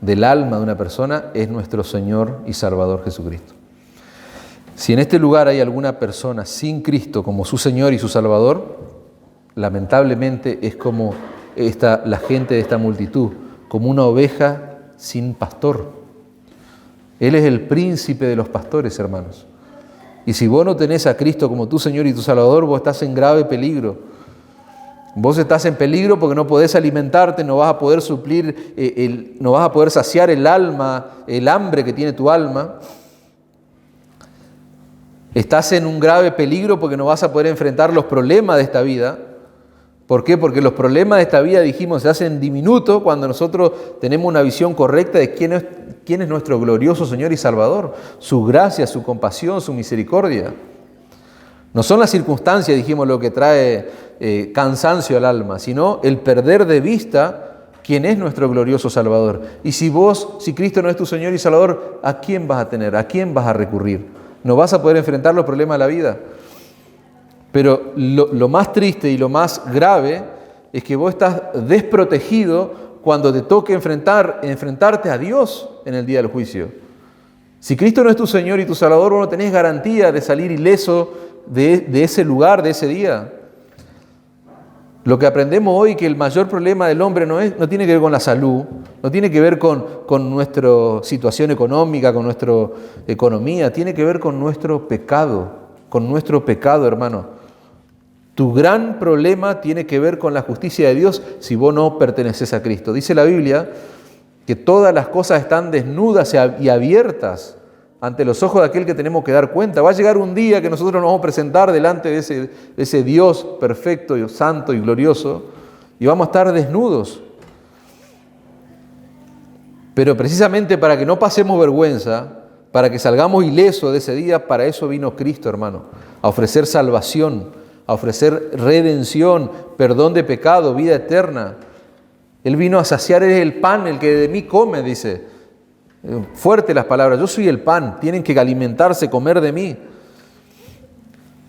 del alma de una persona es nuestro Señor y Salvador Jesucristo. Si en este lugar hay alguna persona sin Cristo como su Señor y su Salvador, lamentablemente es como la gente de esta multitud, como una oveja sin pastor. Él es el príncipe de los pastores, hermanos. Y si vos no tenés a Cristo como tu Señor y tu Salvador, vos estás en grave peligro. Vos estás en peligro porque no podés alimentarte, no vas a poder suplir, no vas a poder saciar el alma, el hambre que tiene tu alma. Estás en un grave peligro porque no vas a poder enfrentar los problemas de esta vida. ¿Por qué? Porque los problemas de esta vida, dijimos, se hacen diminutos cuando nosotros tenemos una visión correcta de quién es nuestro glorioso Señor y Salvador, su gracia, su compasión, su misericordia. No son las circunstancias, dijimos, lo que trae cansancio al alma, sino el perder de vista quién es nuestro glorioso Salvador. Y si Cristo no es tu Señor y Salvador, ¿a quién vas a tener? ¿A quién vas a recurrir? No vas a poder enfrentar los problemas de la vida. Pero lo más triste y lo más grave es que vos estás desprotegido cuando te toque enfrentarte a Dios en el día del juicio. Si Cristo no es tu Señor y tu Salvador, vos no tenés garantía de salir ileso de ese lugar, de ese día. Lo que aprendemos hoy es que el mayor problema del hombre no tiene que ver con la salud, no tiene que ver con nuestra situación económica, con nuestra economía, tiene que ver con nuestro pecado, hermano. Tu gran problema tiene que ver con la justicia de Dios si vos no perteneces a Cristo. Dice la Biblia que todas las cosas están desnudas y abiertas ante los ojos de aquel que tenemos que dar cuenta. Va a llegar un día que nosotros nos vamos a presentar delante de ese Dios perfecto, y santo y glorioso, y vamos a estar desnudos. Pero precisamente para que no pasemos vergüenza, para que salgamos ilesos de ese día, para eso vino Cristo, hermano, a ofrecer salvación, a ofrecer redención, perdón de pecado, vida eterna. Él vino a saciar el pan, el que de mí come, dice. Fuerte las palabras, yo soy el pan, tienen que alimentarse, comer de mí.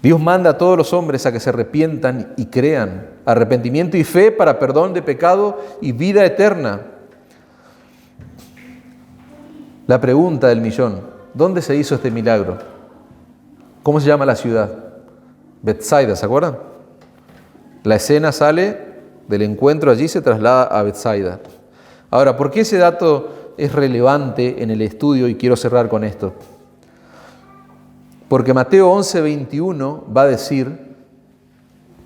Dios manda a todos los hombres a que se arrepientan y crean. Arrepentimiento y fe para perdón de pecado y vida eterna. La pregunta del millón, ¿dónde se hizo este milagro? ¿Cómo se llama la ciudad? Betsaida, ¿se acuerdan? La escena sale del encuentro allí, se traslada a Betsaida. Ahora, ¿por qué ese dato es relevante en el estudio? Y quiero cerrar con esto. Porque Mateo 11:21 va a decir,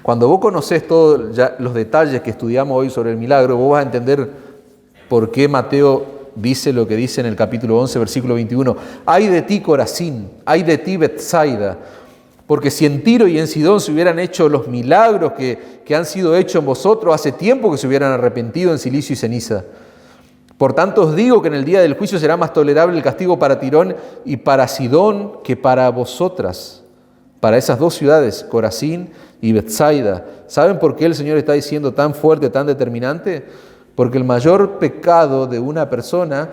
cuando vos conocés todos los detalles que estudiamos hoy sobre el milagro, vos vas a entender por qué Mateo dice lo que dice en el capítulo 11, versículo 21. Ay de ti, Corazín, ay de ti, Betsaida, porque si en Tiro y en Sidón se hubieran hecho los milagros que han sido hechos en vosotros, hace tiempo que se hubieran arrepentido en silicio y ceniza. Por tanto os digo que en el día del juicio será más tolerable el castigo para Tirón y para Sidón que para vosotras, para esas dos ciudades, Corazín y Betsaida. ¿Saben por qué el Señor está diciendo tan fuerte, tan determinante? Porque el mayor pecado de una persona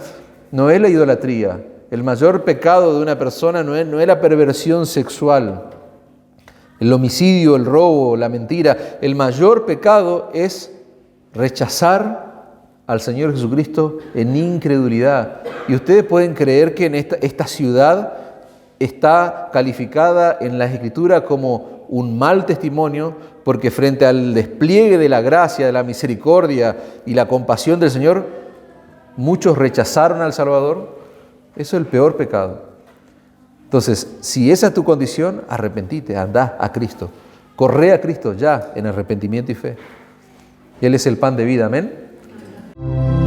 no es la idolatría, El mayor pecado de una persona no es la perversión sexual, el homicidio, el robo, la mentira. El mayor pecado es rechazar al Señor Jesucristo en incredulidad. Y ustedes pueden creer que en esta ciudad está calificada en las Escrituras como un mal testimonio, porque frente al despliegue de la gracia, de la misericordia y la compasión del Señor, muchos rechazaron al Salvador. Eso es el peor pecado. Entonces, si esa es tu condición, arrepentite, andá a Cristo. Corre a Cristo ya en arrepentimiento y fe. Él es el pan de vida, amén.